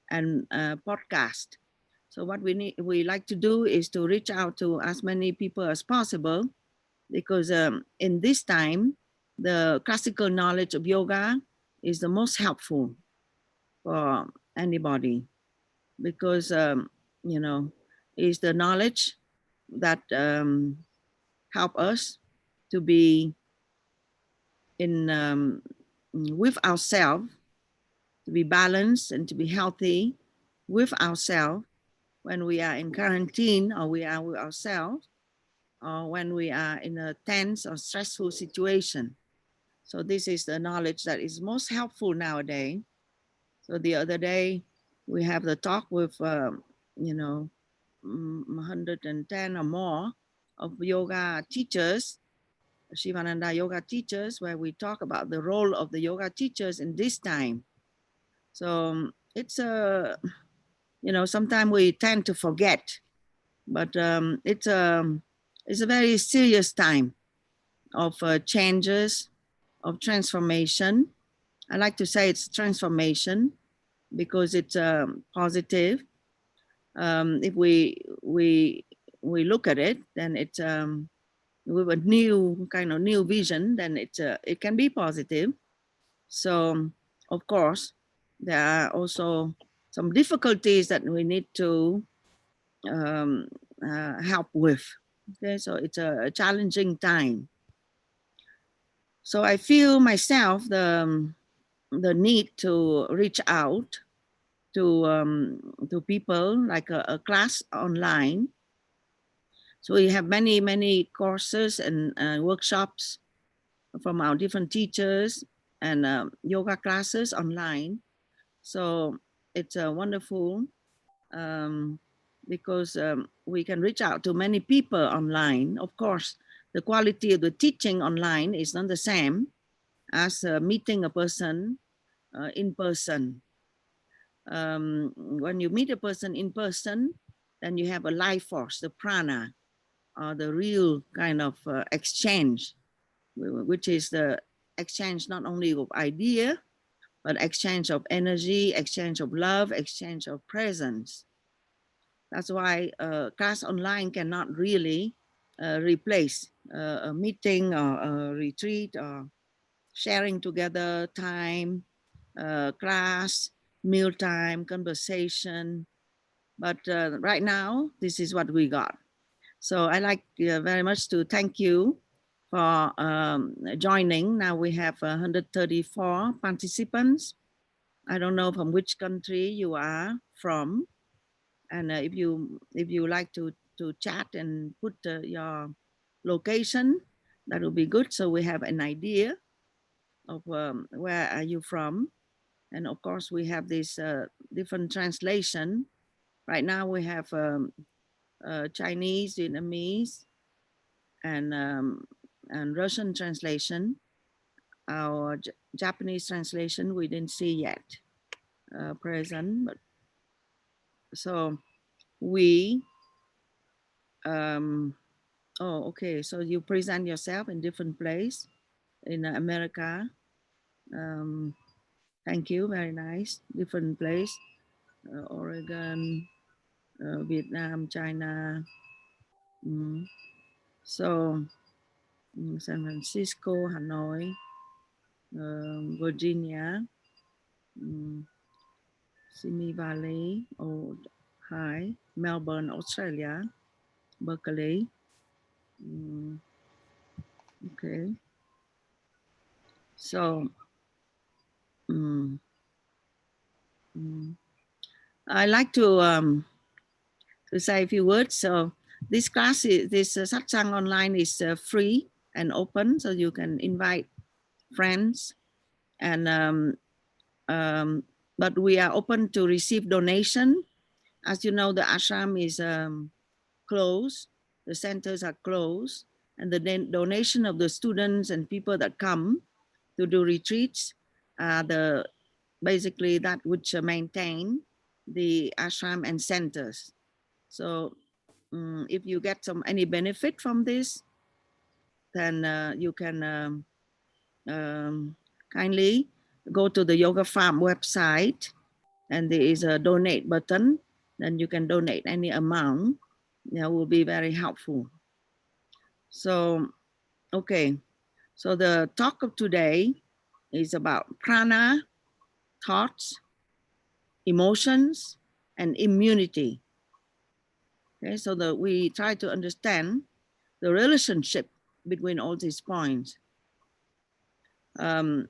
and podcast. So what we like to do is to reach out to as many people as possible, because in this time, the classical knowledge of yoga is the most helpful for anybody, because you know, is the knowledge that help us to be in with ourselves, to be balanced and to be healthy with ourselves when we are in quarantine, or we are with ourselves, or when we are in a tense or stressful situation. So this is the knowledge that is most helpful nowadays. So the other day we have the talk with, you know, 110 or more of yoga teachers, Shivananda yoga teachers, where we talk about the role of the yoga teachers in this time. So it's a, you know, sometimes we tend to forget, but it's a very serious time of changes, of transformation. I like to say it's transformation because it's positive. If we look at it, then it's with a new kind of new vision, then it can be positive. So of course there are also some difficulties that we need to help with. Okay, so it's a challenging time. So I feel myself the need to reach out to people, like a class online. So we have many courses and workshops from our different teachers, and yoga classes online. So it's wonderful, because we can reach out to many people online. Of course, the quality of the teaching online is not the same as meeting a person in person. When you meet a person in person, then you have a life force, the prana, or the real kind of exchange, which is the exchange not only of idea, but exchange of energy, exchange of love, exchange of presence. That's why class online cannot really replace a meeting or a retreat or sharing together time, class, mealtime, conversation. But right now, this is what we got. So I like very much to thank you for joining. Now we have 134 participants. I don't know from which country you are from, and if you like to chat and put your location, that would be good, so we have an idea of where are you from. And of course we have this different translation. Right now we have Chinese, Vietnamese, and Russian translation. Our Japanese translation we didn't see yet present, but so we oh, okay, so you present yourself in different place in America. Thank you, very nice. Different place, Oregon, Vietnam, China. So San Francisco, Hanoi, Virginia, Simi Valley, hi, Melbourne, Australia, Berkeley. Okay. So I like to say a few words. So this class, this satsang online is free and open, so you can invite friends, and but we are open to receive donation. As you know, the ashram is closed, the centers are closed, and the donation of the students and people that come to do retreats are the basically that which maintain the ashram and centers. So if you get any benefit from this, then you can kindly go to the Yoga Farm website and there is a donate button. Then you can donate any amount. That will be very helpful. So, okay. So the talk of today is about prana, thoughts, emotions, and immunity. Okay, so that we try to understand the relationship between all these points. So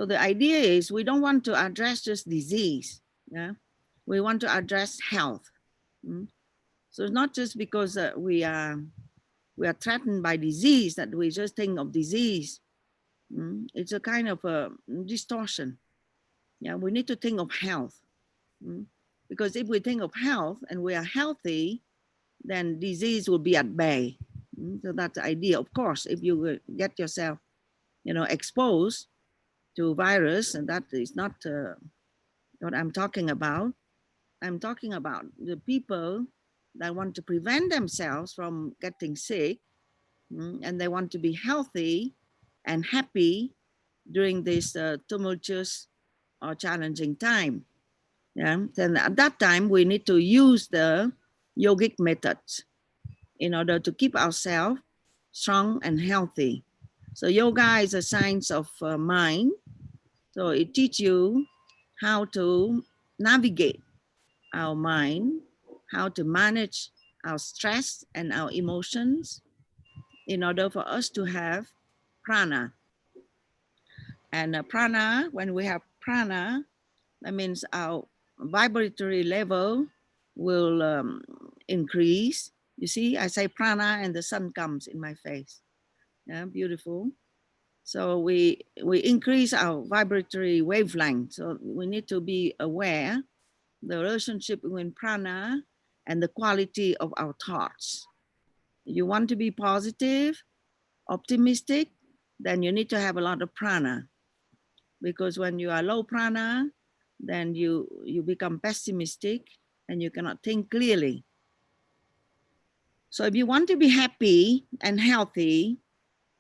the idea is we don't want to address just disease. Yeah, we want to address health. So it's not just because we are threatened by disease that we just think of disease. It's a kind of a distortion. Yeah, we need to think of health. Because if we think of health and we are healthy, then disease will be at bay. So that's the idea. Of course, if you get yourself, exposed to virus, and that is not what I'm talking about. I'm talking about the people that want to prevent themselves from getting sick, and they want to be healthy and happy during this tumultuous or challenging time. Yeah, then at that time we need to use the yogic methods in order to keep ourselves strong and healthy. So yoga is a science of mind. So it teaches you how to navigate our mind, how to manage our stress and our emotions in order for us to have prana. And prana, when we have prana, that means our vibratory level will increase. You see, I say prana and the sun comes in my face. Yeah, beautiful. So we increase our vibratory wavelength. So we need to be aware the relationship between prana and the quality of our thoughts. You want to be positive, optimistic, then you need to have a lot of prana. Because when you are low prana, then you become pessimistic and you cannot think clearly. So if you want to be happy and healthy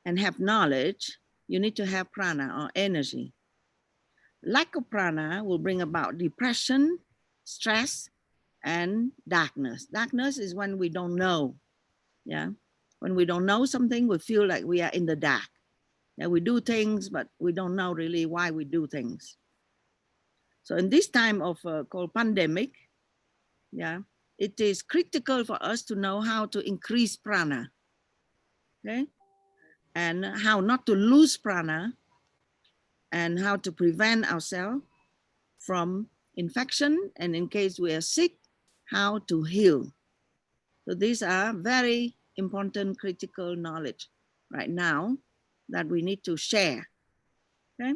and have knowledge, you need to have prana or energy. Lack of prana will bring about depression, stress, and darkness. Darkness is when we don't know. Yeah. When we don't know something, we feel like we are in the dark. Yeah, we do things, but we don't know really why we do things. So in this time of called pandemic, yeah, it is critical for us to know how to increase prana, okay, and how not to lose prana, and how to prevent ourselves from infection, and in case we are sick, how to heal. So these are very important critical knowledge right now that we need to share. Okay.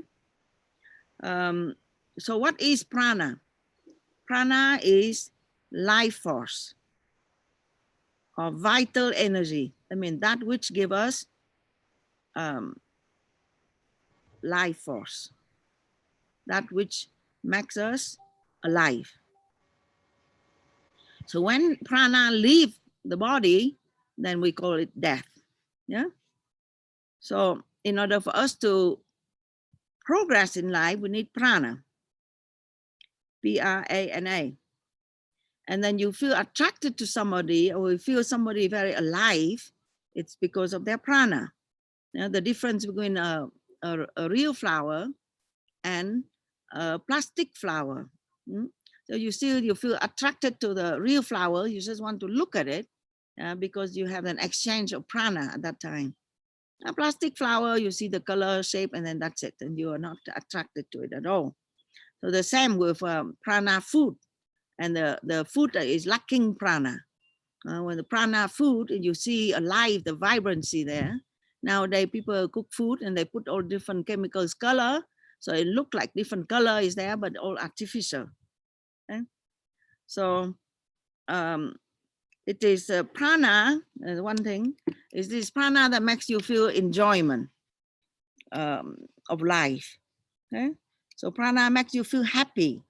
So what is prana? Prana is life force or vital energy. I mean, that which gives us life force, that which makes us alive. So when prana leaves the body, then we call it death. Yeah. So in order for us to progress in life, we need prana, P-R-A-N-A. And then you feel attracted to somebody, or you feel somebody very alive, it's because of their prana. You know, the difference between a real flower and a plastic flower. So you feel attracted to the real flower, you just want to look at it because you have an exchange of prana at that time. A plastic flower, you see the color, shape, and then that's it, and you are not attracted to it at all. So the same with prana food, and the food is lacking prana. When the prana food, you see alive, the vibrancy there. Nowadays, people cook food and they put all different chemicals, color, so it look like different color is there, but all artificial. Okay? So it is prana, one thing, is this prana that makes you feel enjoyment of life. Okay? So prana makes you feel happy,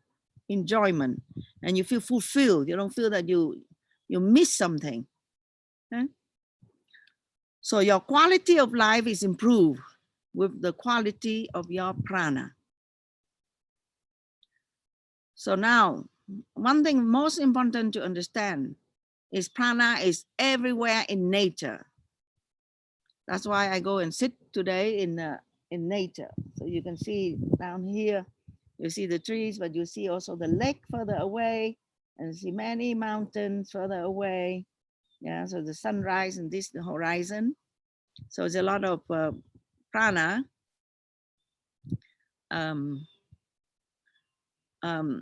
enjoyment, and you feel fulfilled. You don't feel that you miss something. Okay? So your quality of life is improved with the quality of your prana. So now, one thing most important to understand is prana is everywhere in nature. That's why I go and sit today in nature. So you can see down here, you see the trees, but you see also the lake further away, and you see many mountains further away. Yeah, so the sunrise and this the horizon. So it's a lot of prana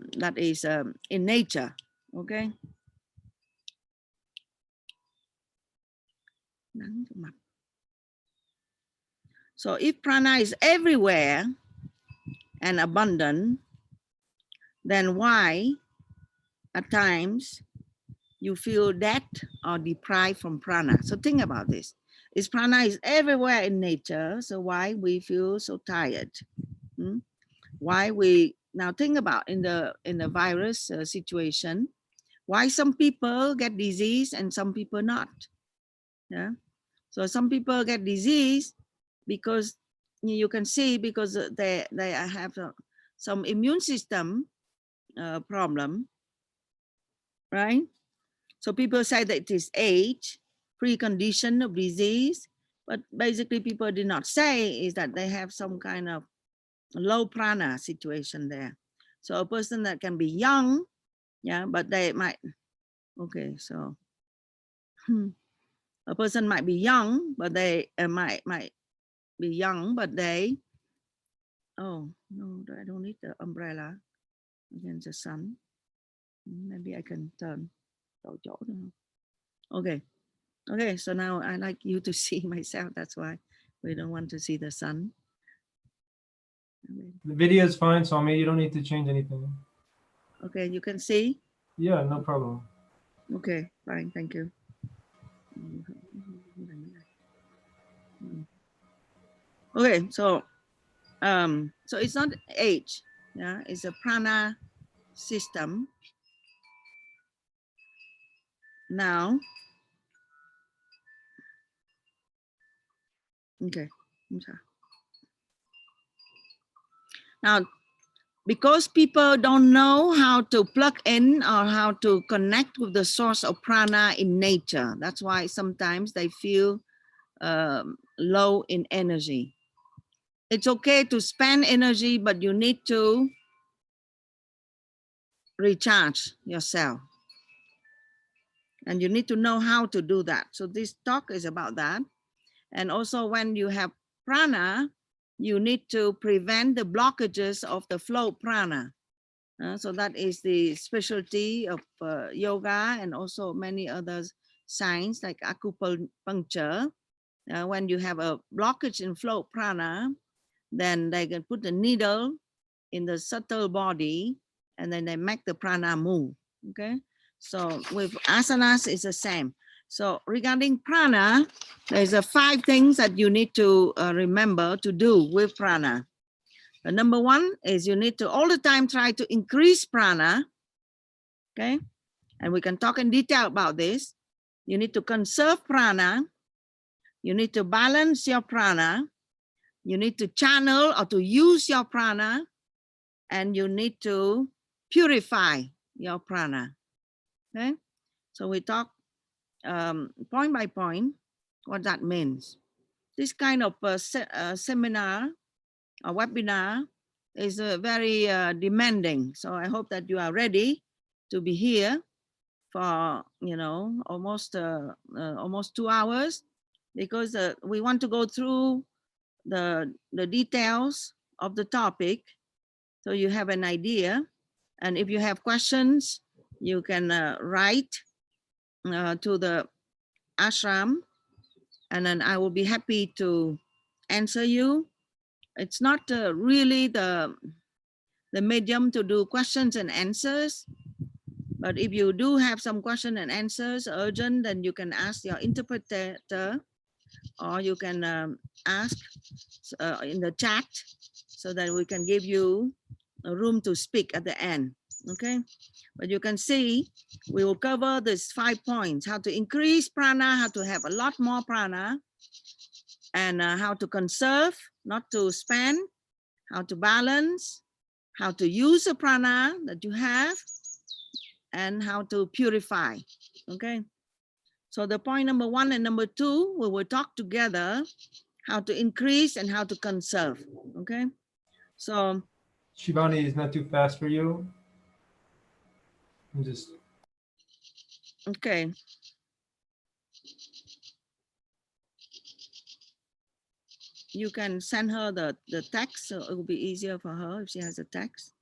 that is in nature. Okay. So if prana is everywhere and abundant, then why at times you feel dead or deprived from prana? So think about this. Is prana is everywhere in nature, so why we feel so tired? Why we now think about in the virus situation, why some people get disease and some people not? Yeah. So some people get disease because you can see because they have some immune system problem, right? So people say that it is age, precondition of disease, but basically people did not say is that they have some kind of low prana situation there. So a person that can be young, yeah, but they might, okay, so a person might be young, but they might be young, but they, oh, no, I don't need the umbrella against the sun. Maybe I can turn. Okay. Okay, so now I like you to see myself. That's why we don't want to see the sun. The video is fine, Swami. You don't need to change anything. Okay, you can see? Yeah, no problem. Okay, fine, thank you. Okay, so it's not age, yeah, it's a prana system. Now, okay. Now, because people don't know how to plug in or how to connect with the source of prana in nature, that's why sometimes they feel low in energy. It's okay to spend energy, but you need to recharge yourself. And you need to know how to do that. So this talk is about that. And also when you have prana, you need to prevent the blockages of the flow prana. So that is the specialty of yoga and also many other science like acupuncture. When you have a blockage in flow prana, then they can put a needle in the subtle body and then they make the prana move. Okay, so with asanas it's the same. So regarding prana, there's 5 things that you need to remember to do with prana. Number 1 is you need to all the time try to increase prana. Okay, and we can talk in detail about this. You need to conserve prana. You need to balance your prana. You need to channel or to use your prana, and you need to purify your prana. Okay, so we talk point by point what that means. This kind of seminar or webinar is very demanding. So I hope that you are ready to be here for almost 2 hours, because we want to go through the details of the topic so you have an idea. And if you have questions, you can write to the ashram, and then I will be happy to answer you. It's not really the medium to do questions and answers, but if you do have some question and answers urgent, then you can ask your interpreter, or you can ask in the chat so that we can give you a room to speak at the end. Okay, but you can see we will cover these 5 points: how to increase prana, how to have a lot more prana, and how to conserve, not to spend, how to balance, how to use the prana that you have, and how to purify. Okay. So the point number 1 and number 2, we will talk together how to increase and how to conserve. Okay. So Shivani is not too fast for you. I'm just. okay. You can send her the text, so it will be easier for her if she has a text.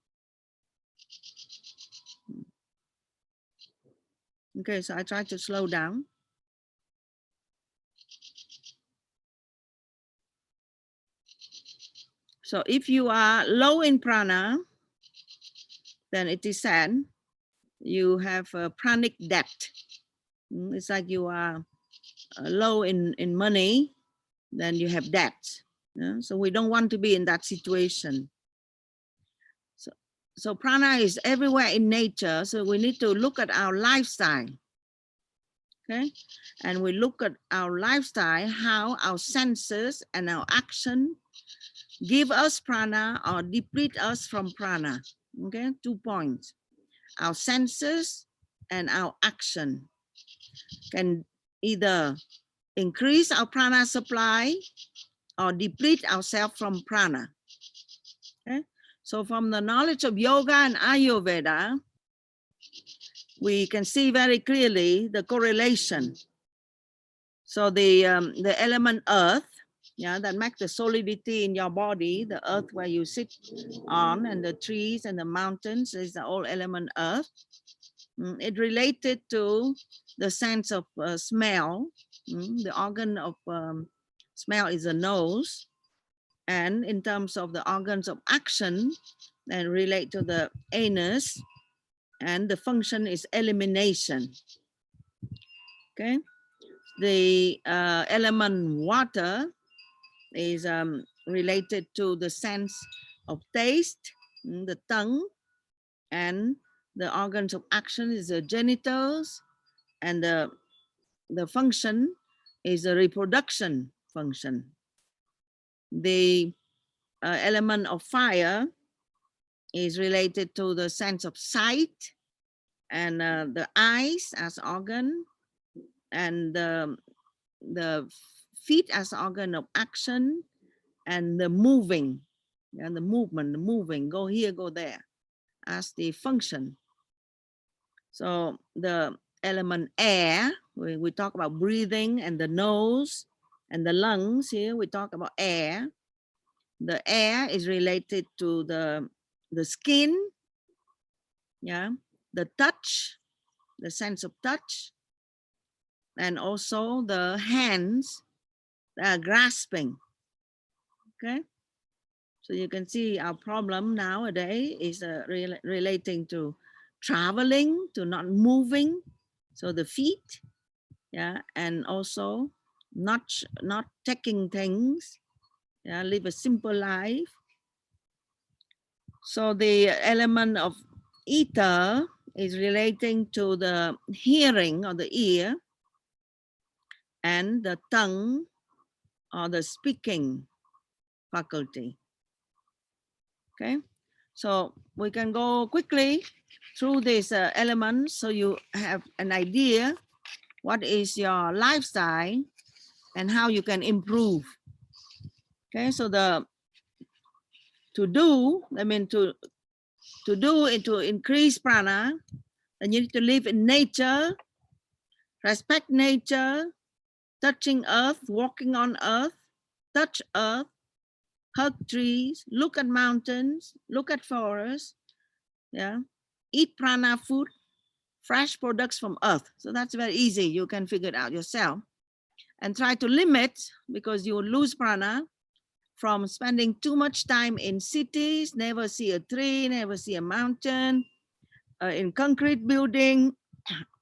Okay, so I try to slow down. So if you are low in prana, then it is said you have a pranic debt. It's like you are low in money, then you have debt. Yeah? So we don't want to be in that situation. So prana is everywhere in nature. So we need to look at our lifestyle. Okay. And we look at our lifestyle, how our senses and our action give us prana or deplete us from prana. Okay. 2 points. Our senses and our action can either increase our prana supply or deplete ourselves from prana. Okay. So from the knowledge of yoga and Ayurveda, we can see very clearly the correlation. So the element earth, yeah, that makes the solidity in your body, the earth where you sit on, and the trees and the mountains is the all element earth. It related to the sense of smell. The organ of smell is the nose. And in terms of the organs of action, then relate to the anus, and the function is elimination. Okay. The element water is related to the sense of taste, the tongue, and the organs of action is the genitals, and the function is the reproduction function. The element of fire is related to the sense of sight, and the eyes as organ, and the feet as organ of action, and the moving, and the movement, the moving, go here, go there, as the function. So the element air, we talk about breathing, and the nose and the lungs. Here we talk about air. The air is related to the skin, yeah, the touch, the sense of touch, and also the hands that are grasping. Okay. So you can see our problem nowadays is relating to traveling, to not moving. So the feet, yeah, and also not taking things, yeah, live a simple life. So the element of ether is relating to the hearing or the ear, and the tongue or the speaking faculty. Okay, so we can go quickly through these elements so you have an idea what is your lifestyle and how you can improve. Okay, so to do it to increase prana, then you need to live in nature, respect nature, touching earth, walking on earth, touch earth, hug trees, look at mountains, look at forests, yeah, eat prana food, fresh products from earth. So that's very easy. You can figure it out yourself, and try to limit, because you will lose prana from spending too much time in cities, never see a tree, never see a mountain, in concrete building,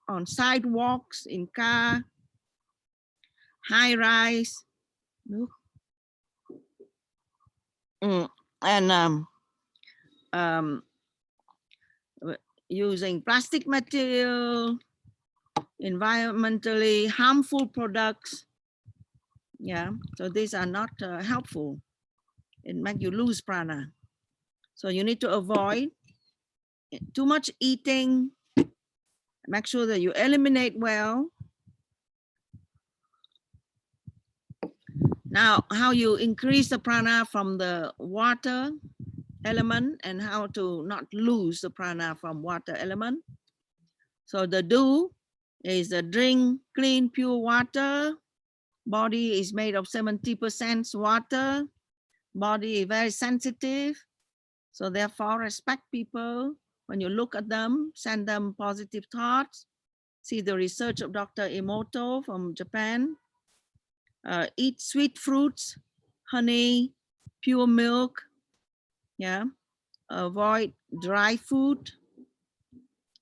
on sidewalks, in car, high rise, and using plastic material, environmentally harmful products. Yeah, so these are not helpful. It makes you lose prana. So you need to avoid too much eating. Make sure that you eliminate well. Now, how you increase the prana from the water element and how to not lose the prana from water element. So the do is drink clean, pure water. Body is made of 70% water. Body is very sensitive. So therefore, respect people. When you look at them, send them positive thoughts. See the research of Dr. Emoto from Japan. Eat sweet fruits, honey, pure milk. Yeah. Avoid dry food.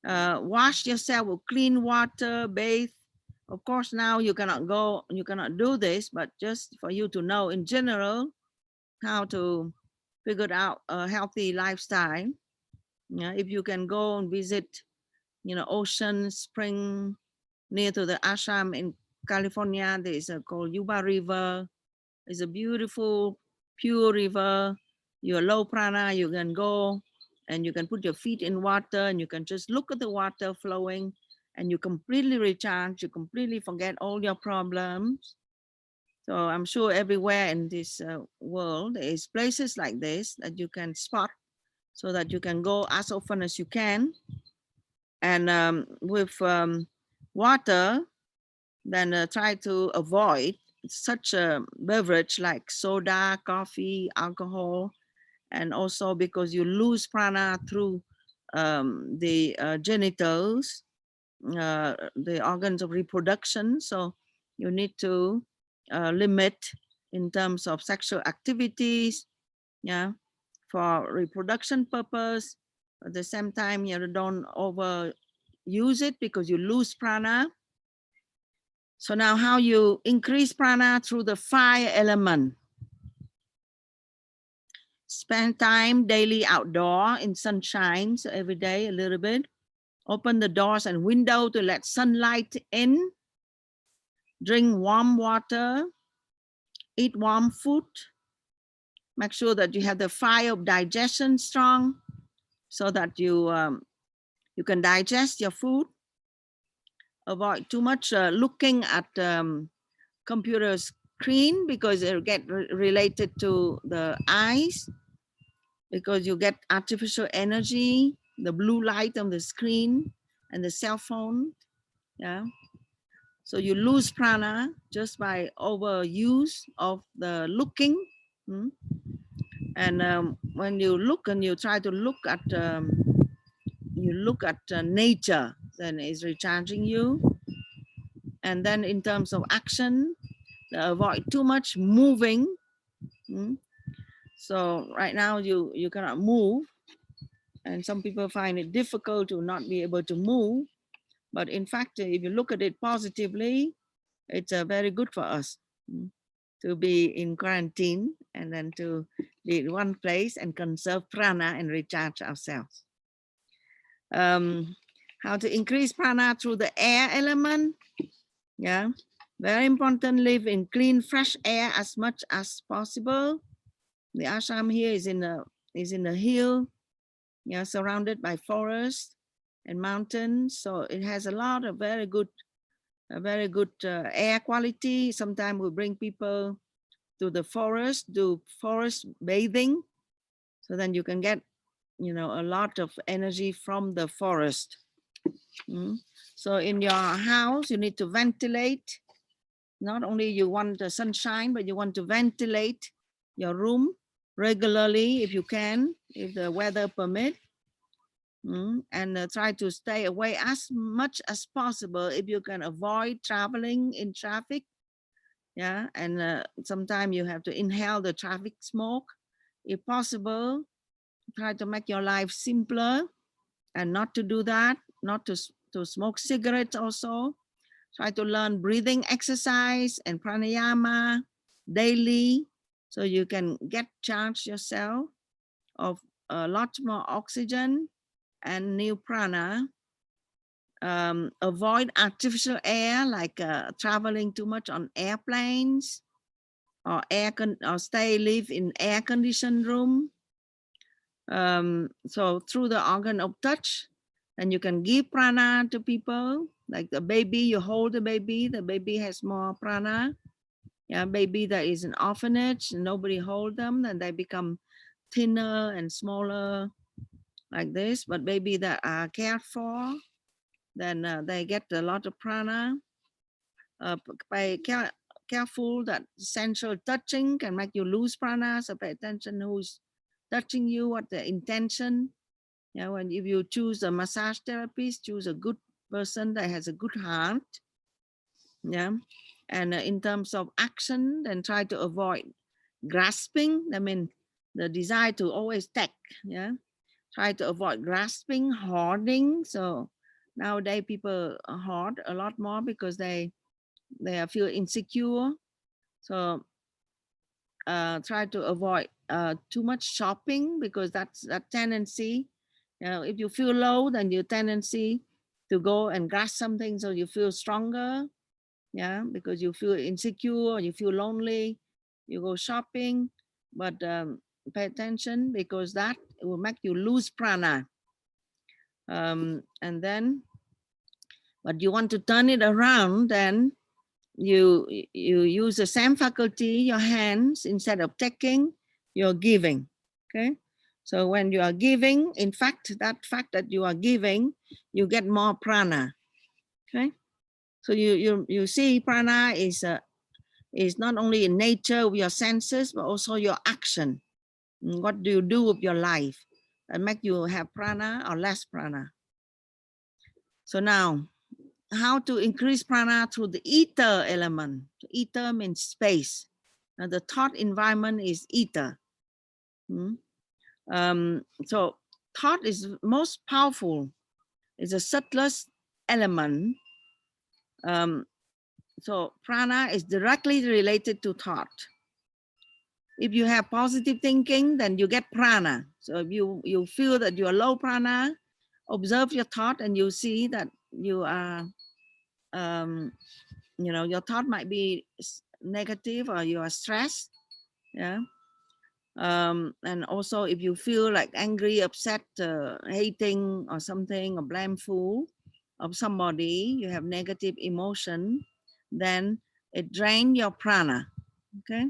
Wash yourself with clean water, bathe. Of course, now you cannot go, you cannot do this, but just for you to know in general how to figure out a healthy lifestyle. Yeah, if you can go and visit, ocean, spring near to the ashram in California, there is a called Yuba River. It's a beautiful, pure river. You're low prana, you can go and you can put your feet in water and you can just look at the water flowing and you completely recharge, you completely forget all your problems. So I'm sure everywhere in this world, there is places like this that you can spot so that you can go as often as you can. And with water, then try to avoid such a beverage like soda, coffee, alcohol, and also because you lose prana through the genitals, the organs of reproduction. So you need to limit in terms of sexual activities, yeah, for reproduction purpose. At the same time, you don't overuse it because you lose prana. So now how you increase prana through the fire element. Spend time daily outdoor in sunshine, so every day a little bit. Open the doors and window to let sunlight in. Drink warm water. Eat warm food. Make sure that you have the fire of digestion strong so that you can digest your food. Avoid too much looking at computer screen because it get related to the eyes, because you get artificial energy, the blue light on the screen and the cell phone. Yeah. So you lose prana just by overuse of the looking. And when you look and you try to look at nature, then it's recharging you. And then in terms of action, avoid too much moving. So right now you cannot move, and some people find it difficult to not be able to move. But in fact, if you look at it positively, it's very good for us to be in quarantine and then to be in one place and conserve prana and recharge ourselves. How to increase prana through the air element. Yeah, very important. Live in clean, fresh air as much as possible. The ashram here is in a hill, yeah, surrounded by forest and mountains. So it has a lot of very good air quality. Sometimes we bring people to the forest, do forest bathing. So then you can get, a lot of energy from the forest. So in your house, you need to ventilate. Not only you want the sunshine, but you want to ventilate your room regularly if you can, if the weather permit. And try to stay away as much as possible if you can avoid traveling in traffic. Yeah, and sometimes you have to inhale the traffic smoke. If possible, try to make your life simpler and not to do that, not to smoke cigarettes also. Try to learn breathing exercise and pranayama daily so you can get charged yourself of a lot more oxygen and new prana. Avoid artificial air like traveling too much on airplanes or live in air conditioned room. So through the organ of touch, then you can give prana to people. Like the baby, you hold the baby has more prana. Yeah, baby that is an orphanage, nobody hold them, then they become thinner and smaller like this. But baby that are cared for, then they get a lot of prana. By careful that sensual touching can make you lose prana, so pay attention who's touching you, what the intention. Yeah, when if you choose a massage therapist, choose a good person that has a good heart. Yeah, and in terms of action, then try to avoid grasping. I mean, the desire to always take. Yeah, try to avoid grasping, hoarding. So nowadays people hoard a lot more because they feel insecure. So try to avoid too much shopping, because that's a tendency. You know, if you feel low, then your tendency to go and grasp something so you feel stronger. Yeah, because you feel insecure, you feel lonely, you go shopping. But pay attention, because that will make you lose prana. And then, but you want to turn it around, then you use the same faculty, your hands, instead of taking, you're giving. Okay, so when you are giving, in fact, that fact that you are giving, you get more prana. Okay, so you see prana is not only in nature of your senses, but also your action. What do you do with your life that make you have prana or less prana? So now, how to increase prana through the ether element. Ether means space. Now the thought environment is ether. So thought is most powerful. It's the subtlest element. So prana is directly related to thought. If you have positive thinking, then you get prana. So if you feel that you are low prana, observe your thought and you see that you are, you know, your thought might be negative or you are stressed. Yeah. And also if you feel like angry, upset, hating or something, or blameful of somebody, you have negative emotion, then it drains your prana. Okay.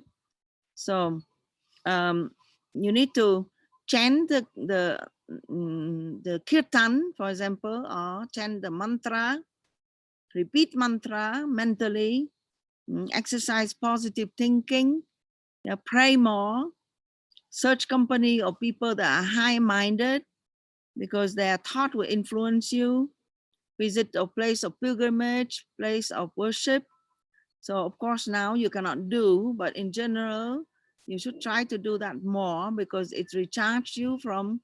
So you need to chant the kirtan, for example, or chant the mantra, repeat mantra mentally, exercise positive thinking, pray more, search company of people that are high-minded, because their thought will influence you. Visit a place of pilgrimage, place of worship. So of course now you cannot do, but in general, you should try to do that more, because it recharges you from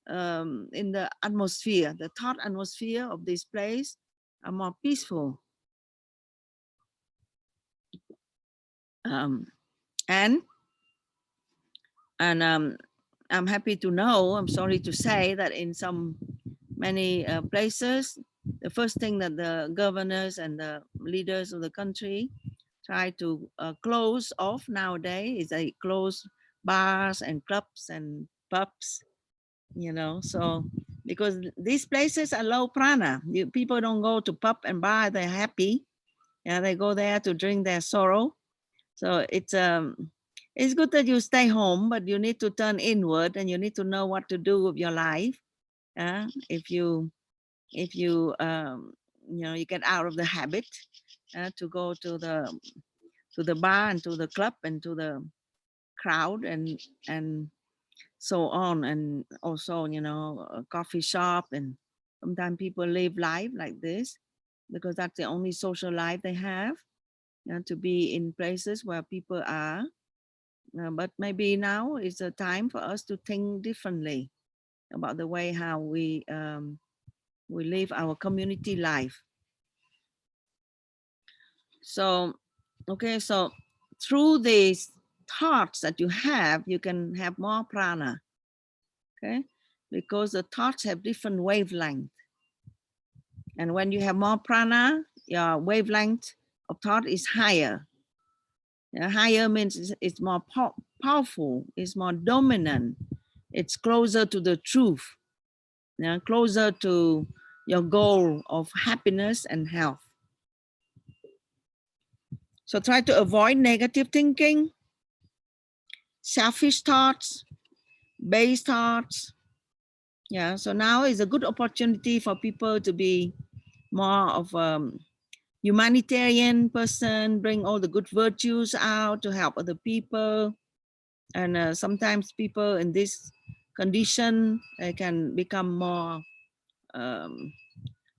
in the atmosphere. The thought atmosphere of this place are more peaceful. And I'm happy to know, I'm sorry to say, that in many places, the first thing that the governors and the leaders of the country try to close off nowadays is they close bars and clubs and pubs, you know. So because these places are low prana, people don't go to pub and bar, they're happy. Yeah, they go there to drink their sorrow. So it's good that you stay home, but you need to turn inward and you need to know what to do with your life. If you you know, you get out of the habit to go to the bar and to the club and to the crowd and so on, and also, you know, a coffee shop, and sometimes people live life like this because that's the only social life they have, to be in places where people are. But maybe now is a time for us to think differently about the way how we live our community life. So, okay, so through these thoughts that you have, you can have more prana, okay? Because the thoughts have different wavelength. And when you have more prana, your wavelength of thought is higher. Higher means it's more powerful, it's more dominant. It's closer to the truth, closer to your goal of happiness and health. So try to avoid negative thinking, selfish thoughts, base thoughts. Yeah, so now is a good opportunity for people to be more of humanitarian person, bring all the good virtues out to help other people. And sometimes people in this condition can become more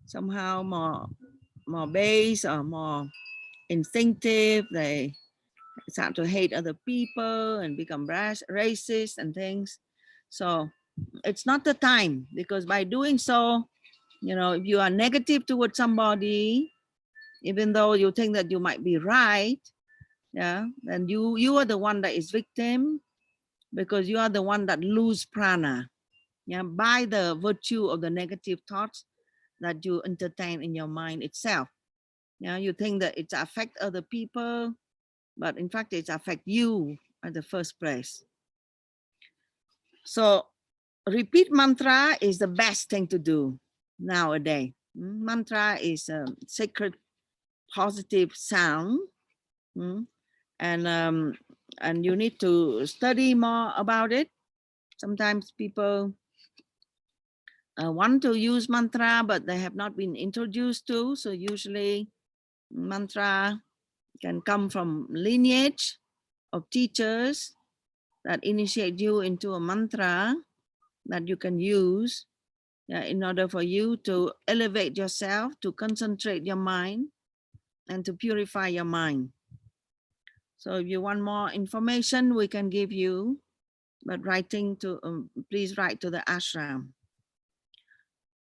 somehow more base or more instinctive. They start to hate other people and become racist and things. So it's not the time, because by doing so, if you are negative towards somebody, even though you think that you might be right, yeah, then you are the one that is victim, because you are the one that lose prana, yeah, by the virtue of the negative thoughts that you entertain in your mind itself. Yeah, you think that it affect other people, but in fact it affect you at the first place. So repeat mantra is the best thing to do nowadays. Mantra is a sacred positive sound, and you need to study more about it. Sometimes people want to use mantra, but they have not been introduced to. So usually mantra can come from lineage of teachers that initiate you into a mantra that you can use in order for you to elevate yourself, to concentrate your mind, and to purify your mind. So if you want more information, we can give you, but writing to, please write to the ashram.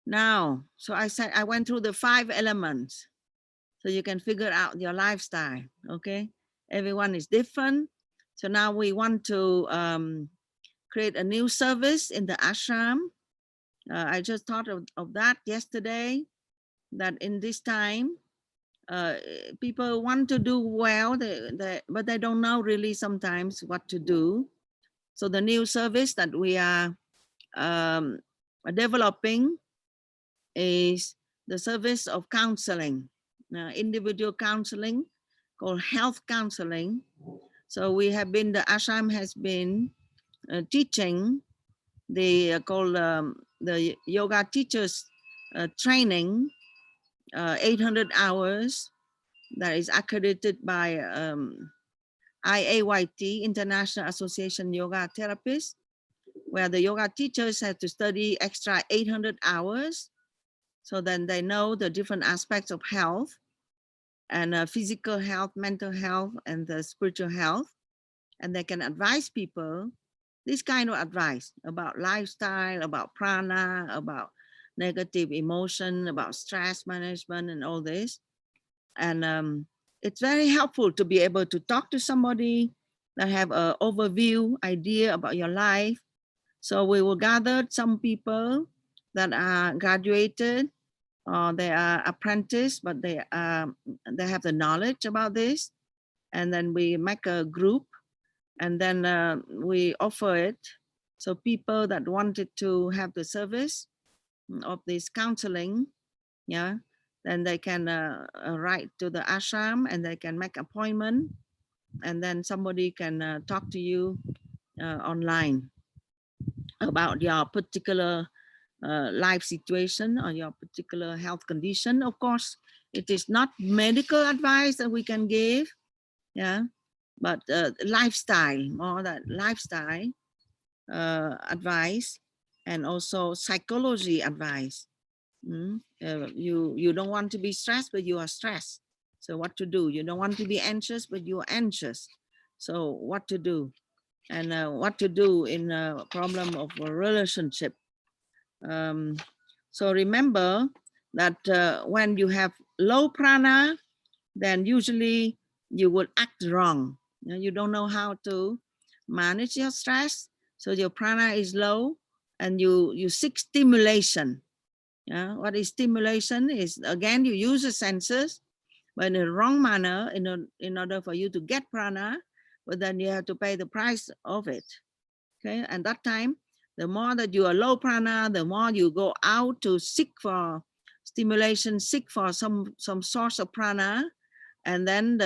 Now, so I said, I went through the 5 elements, so you can figure out your lifestyle, okay? Everyone is different. So now we want to create a new service in the ashram. I just thought of that yesterday, that in this time, people want to do well, but they don't know really sometimes what to do. So the new service that we are developing is the service of counseling, individual counseling, called health counseling. So we have been, the ashram has been teaching the called the yoga teachers training, 800 hours, that is accredited by IAYT, International Association Yoga Therapists, where the yoga teachers have to study extra 800 hours, so then they know the different aspects of health, and physical health, mental health, and the spiritual health, and they can advise people this kind of advice about lifestyle, about prana, about negative emotion, about stress management, and all this. And it's very helpful to be able to talk to somebody that have an overview idea about your life. So we will gather some people that are graduated, or they are apprentice, but they have the knowledge about this. And then we make a group, and then we offer it. So people that wanted to have the service of this counseling, yeah, then they can write to the ashram, and they can make appointment, and then somebody can talk to you online about your particular life situation or your particular health condition. Of course, it is not medical advice that we can give, yeah, but lifestyle, more that lifestyle advice, and also psychology advice. You don't want to be stressed, but you are stressed. So what to do? You don't want to be anxious, but you are anxious. So what to do? And what to do in a problem of a relationship. So remember that when you have low prana, then usually you will act wrong. You don't know how to manage your stress. So your prana is low, and you seek stimulation. What is stimulation? Is again, you use the senses, but in a wrong manner in order for you to get prana, but then you have to pay the price of it. Okay, and that time The more that you are low prana, the more you go out to seek for stimulation, seek for some source of prana, and then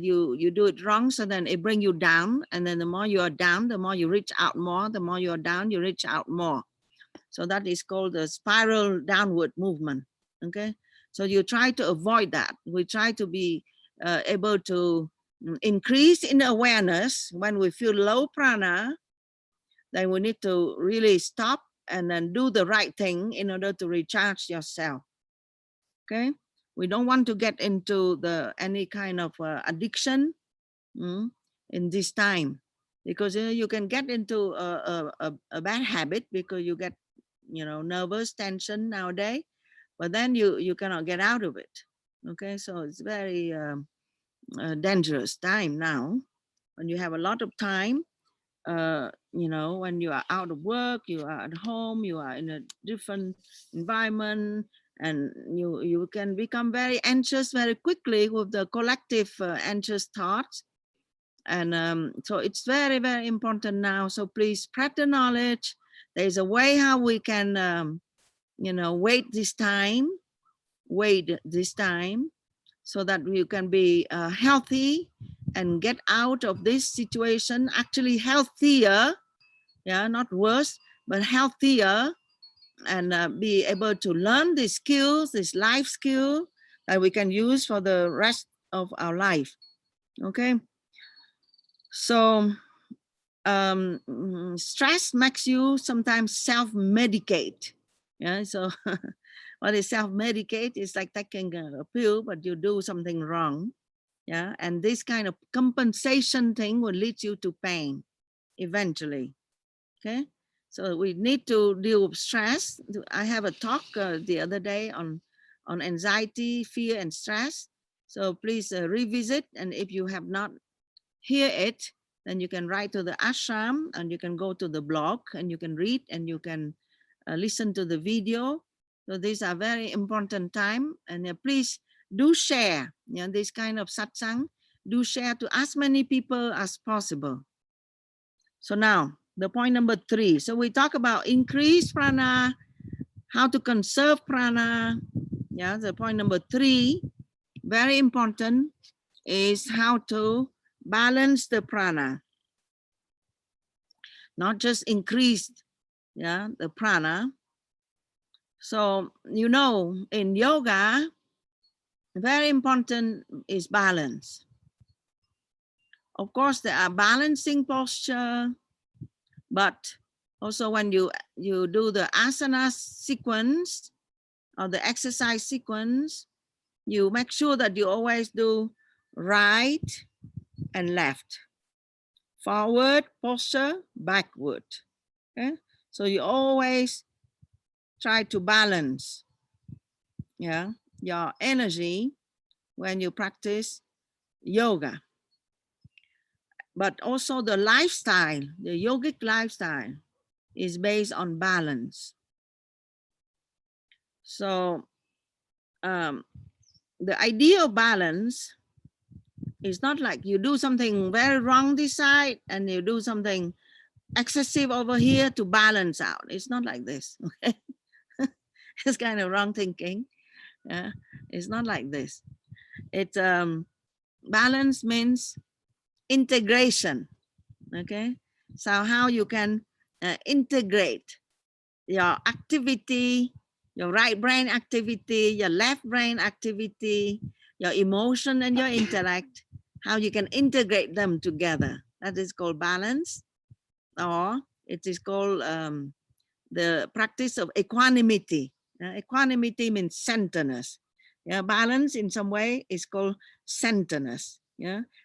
you do it wrong, so then it bring you down, and then the more you are down, the more you reach out more, the more you are down, you reach out more. So that is called the spiral downward movement. Okay, so you try to avoid that. We try to be able to increase in awareness. When we feel low prana, then we need to really stop and then do the right thing in order to recharge yourself. Okay, we don't want to get into any kind of addiction in this time, because you can get into a bad habit because you get nervous tension nowadays, but then you cannot get out of it. Okay, so it's very dangerous time now when you have a lot of time. When you are out of work, you are at home, you are in a different environment, and you can become very anxious very quickly with the collective anxious thoughts. And so it's very, very important now. So please spread the knowledge. There's a way how we can, wait this time, so that you can be healthy and get out of this situation actually healthier, not worse, but healthier, and be able to learn these skills, this life skill that we can use for the rest of our life. Okay, so stress makes you sometimes self-medicate. So what is self-medicate? It's like taking a pill, but you do something wrong. And this kind of compensation thing will lead you to pain eventually. Okay, so we need to deal with stress. I have a talk the other day on anxiety, fear, and stress. So please revisit, and if you have not hear it, then you can write to the ashram, and you can go to the blog, and you can read, and you can listen to the video. So these are very important time, and please do share this kind of satsang. Do share to as many people as possible. So now the point number 3. So we talk about increase prana, how to conserve prana. The point number 3, very important, is how to balance the prana. Not just increase the prana. So in yoga, very important is balance. Of course, there are balancing posture, but also when you do the asana sequence or the exercise sequence, you make sure that you always do right and left, forward posture, backward. Okay, so you always try to balance your energy when you practice yoga. But also the lifestyle, the yogic lifestyle, is based on balance. So the idea of balance is not like you do something very wrong this side and you do something excessive over here to balance out. It's not like this. Okay, it's kind of wrong thinking. It's not like this. It's balance means integration. Okay, so how you can integrate your activity, your right brain activity, your left brain activity, your emotion and your intellect, how you can integrate them together. That is called balance, or it is called the practice of equanimity. Equanimity means centeredness. Balance in some way is called centeredness.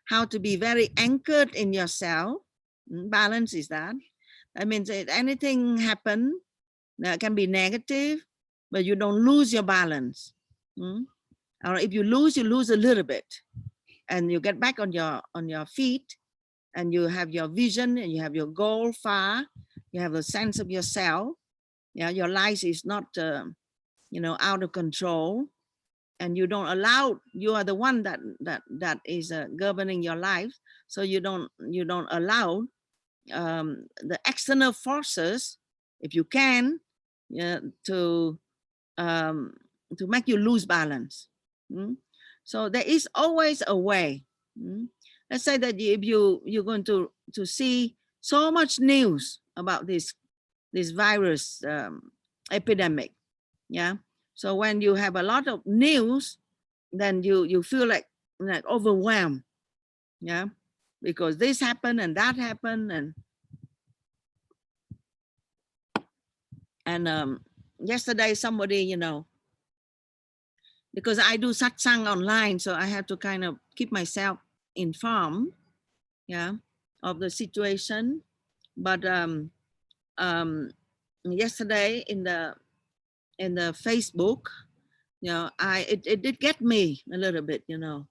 How to be very anchored in yourself. Balance is that. That means if anything happen, can be negative, but you don't lose your balance. Or if you lose a little bit, and you get back on your feet, and you have your vision, and you have your goal far, you have a sense of yourself. Your life is not out of control, and you don't allow. You are the one that is governing your life. So you don't allow the external forces if you can, yeah, to make you lose balance. So there is always a way. Let's say that if you're going to see so much news about this virus epidemic, yeah. So when you have a lot of news, then you feel like overwhelmed, yeah, because this happened and that happened, and yesterday somebody, you know, because I do satsang online, so I have to kind of keep myself informed, yeah, of the situation. But yesterday in the Facebook, you know, it did get me a little bit, you know.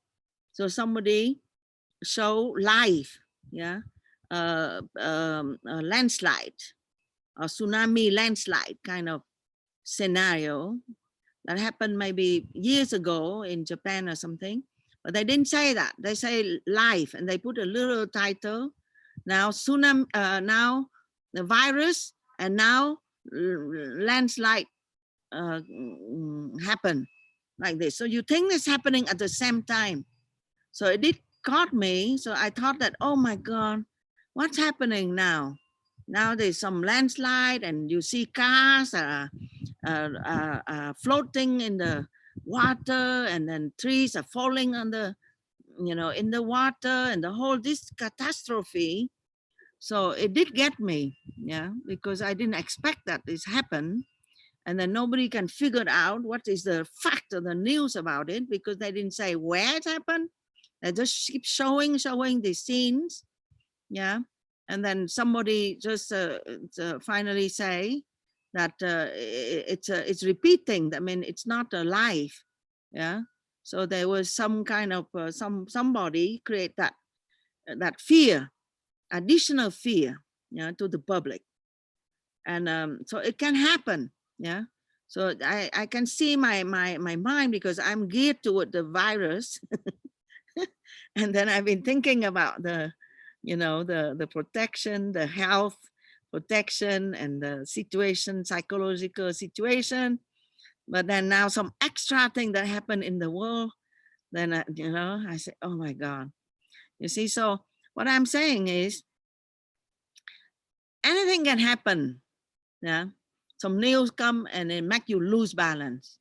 So somebody show live, yeah, a landslide, a tsunami landslide kind of scenario that happened maybe years ago in Japan or something, but they didn't say that. They say live, and they put a little title. Now tsunami, now the virus, and now landslide happen like this. So you think it's happening at the same time. So it did caught me. So I thought that, oh my God, what's happening now? Now there's some landslide, and you see cars floating in the water, and then trees are falling on the, you know, in the water, and the whole this catastrophe. So it did get me, yeah, because I didn't expect that this happened. And then nobody can figure out what is the fact or the news about it, because they didn't say where it happened. They just keep showing the scenes, yeah. And then somebody just finally say that it's repeating. I mean, it's not alive, yeah. So there was some kind of somebody create that fear, additional fear, yeah, to the public. And so it can happen, yeah. So I can see my mind, because I'm geared toward the virus. And then I've been thinking about the, you know, the protection, the health protection, and the situation, psychological situation. But then now some extra thing that happened in the world, then you know, I say, oh my God. You see, so what I'm saying is anything can happen, yeah. Some news come and it make you lose balance,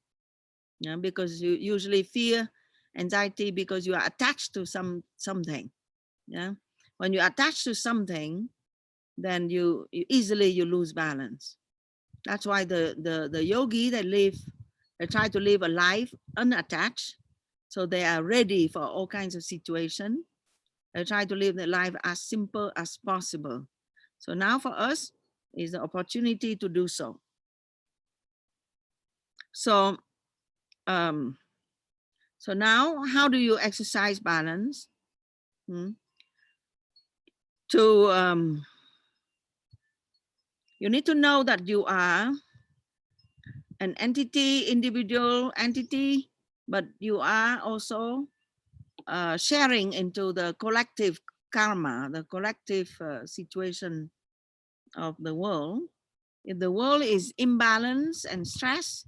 yeah, because you usually fear, anxiety, because you are attached to something, yeah. When you attach to something, then you easily lose balance. That's why the yogi, they try to live a life unattached, so they are ready for all kinds of situation. They try to live their life as simple as possible. So now for us is the opportunity to do so. So so now, how do you exercise balance? To you need to know that you are an entity, individual entity, but you are also sharing into the collective karma, the collective situation of the world. If the world is imbalanced and stressed,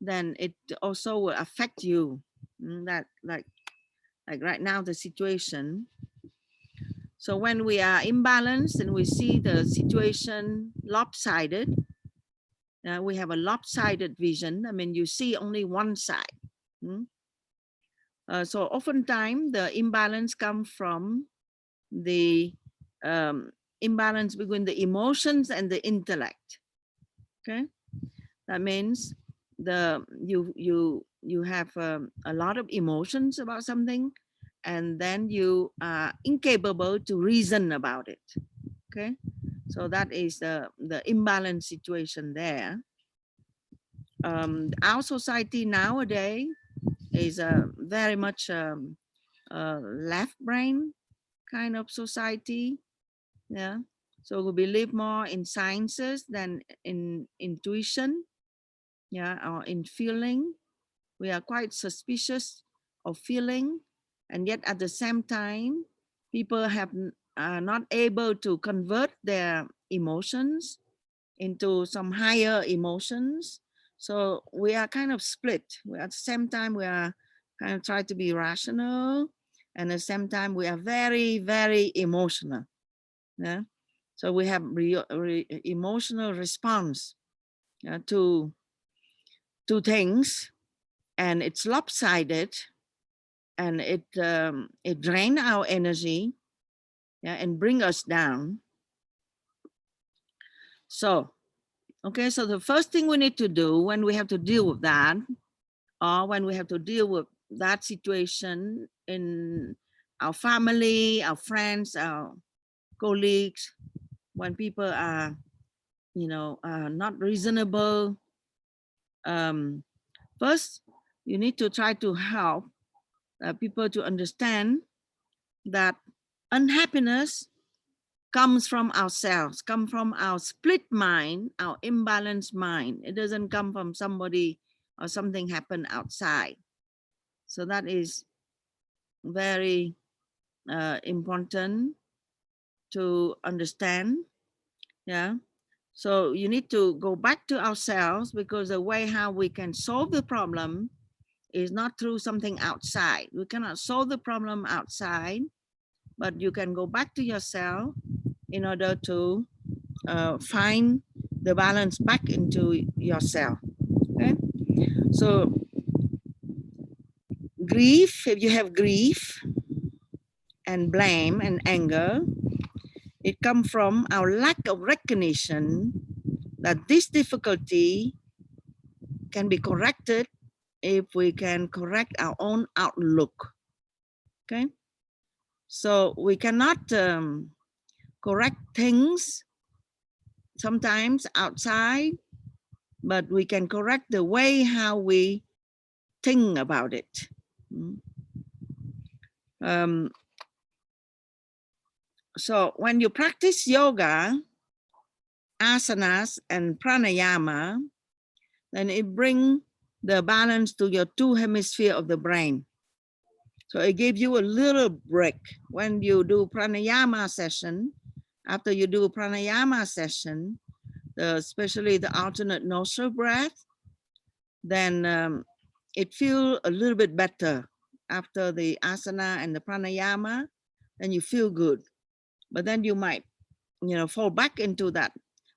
then it also will affect you. That like right now, the situation. So when we are imbalanced and we see the situation lopsided, we have a lopsided vision. I mean, you see only one side. So oftentimes the imbalance comes from the imbalance between the emotions and the intellect. Okay, that means you have a lot of emotions about something, and then you are incapable to reason about it. Okay, so that is the imbalance situation there. Our society nowadays is very much left brain kind of society, yeah. So we believe more in sciences than in intuition, yeah, or in feeling. We are quite suspicious of feeling, and yet at the same time, people are not able to convert their emotions into some higher emotions. So we are kind of split. At the same time, we are kind of try to be rational, and at the same time, we are very, very emotional. Yeah. So we have emotional response to things, and it's lopsided, and it drains our energy, yeah, and bring us down. So, okay, so the first thing we need to do when we have to deal with that, or when we have to deal with that situation in our family, our friends, our colleagues, when people are, not reasonable, first, you need to try to help people to understand that unhappiness comes from ourselves, come from our split mind, our imbalanced mind. It doesn't come from somebody or something happened outside. So that is very important to understand. Yeah. So you need to go back to ourselves, because the way how we can solve the problem is not through something outside. We cannot solve the problem outside, but you can go back to yourself in order to find the balance back into yourself. Okay. So grief, if you have grief and blame and anger, it comes from our lack of recognition that this difficulty can be corrected if we can correct our own outlook. Okay. So we cannot correct things sometimes outside, but we can correct the way how we think about it. So when you practice yoga, asanas and pranayama, then it brings the balance to your two hemispheres of the brain. So it gives you a little break when you do pranayama session. After you do pranayama session, especially the alternate nostril breath, then it feels a little bit better after the asana and the pranayama. Then you feel good, but then you might, fall back into that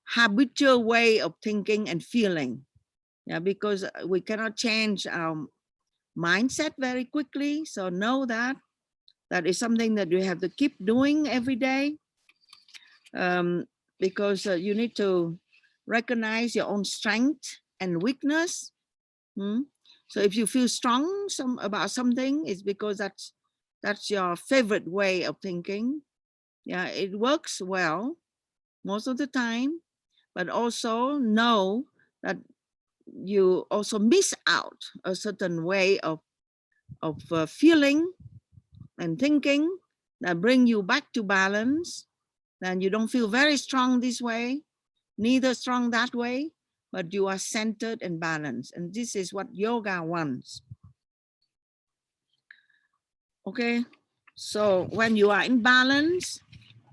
habitual way of thinking and feeling. Yeah, because we cannot change our mindset very quickly. So know that is something that you have to keep doing every day, because you need to recognize your own strength and weakness. So if you feel strong about something, it's because that's your favorite way of thinking. Yeah, it works well most of the time, but also know that you also miss out a certain way of feeling and thinking that bring you back to balance. Then you don't feel very strong this way, neither strong that way, but you are centered and balanced. And this is what yoga wants. Okay, so when you are in balance,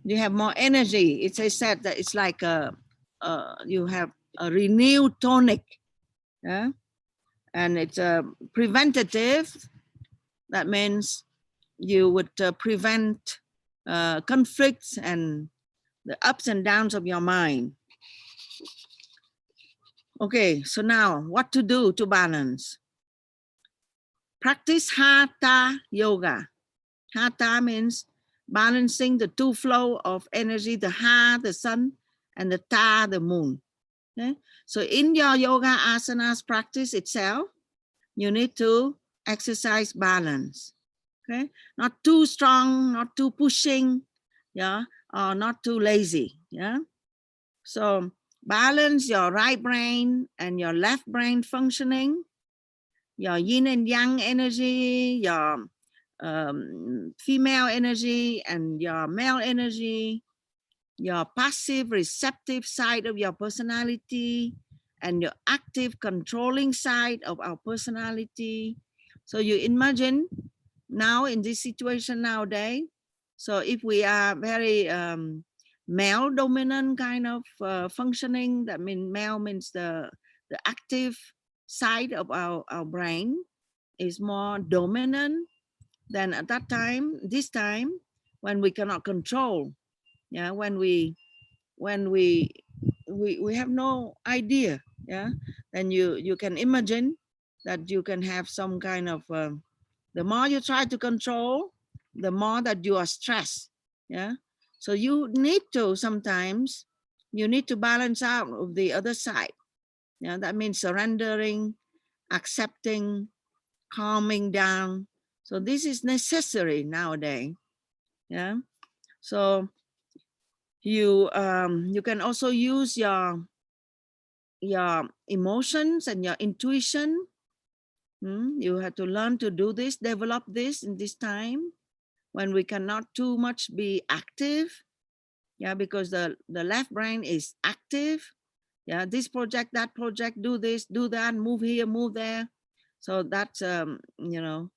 you have more energy. It's said that it's like you have a renewed tonic. Yeah, and it's a preventative. That means you would prevent conflicts and the ups and downs of your mind. Okay, so now what to do to balance? Practice Hatha yoga. Hatha means balancing the two flow of energy, the Ha, the sun, and the Ta, the moon. Okay? So in your yoga asanas practice itself, you need to exercise balance. Okay, not too strong, not too pushing, yeah, or not too lazy. Yeah. So balance your right brain and your left brain functioning, your yin and yang energy, your female energy and your male energy, your passive receptive side of your personality, and your active controlling side of our personality. So you imagine now in this situation nowadays, so if we are very male dominant kind of functioning. That means male means the active side of our brain is more dominant. Then at that time, this time, when we cannot control, yeah, when we have no idea, yeah, then you can imagine that you can have some kind of the more you try to control, the more that you are stressed, yeah. So you need to sometimes you need to balance out of the other side, yeah. That means surrendering, accepting, calming down. So this is necessary nowadays, yeah. So you can also use your emotions and your intuition. You have to learn to do this, develop this in this time when we cannot too much be active, yeah, because the left brain is active, yeah, this project, that project, do this, do that, move here, move there. So that's you know,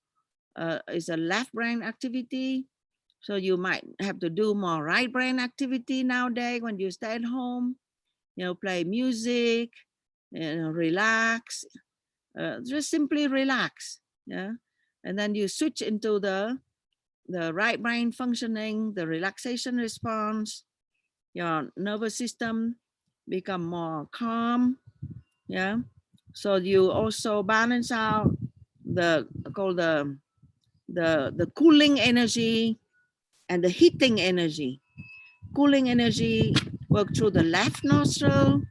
is a left brain activity. So you might have to do more right brain activity nowadays when you stay at home, you know, play music, you know, relax, just simply relax, yeah. And then you switch into the right brain functioning, the relaxation response. Your nervous system become more calm, yeah. So you also balance out the called the cooling energy and the heating energy. Cooling energy work through the left nostril,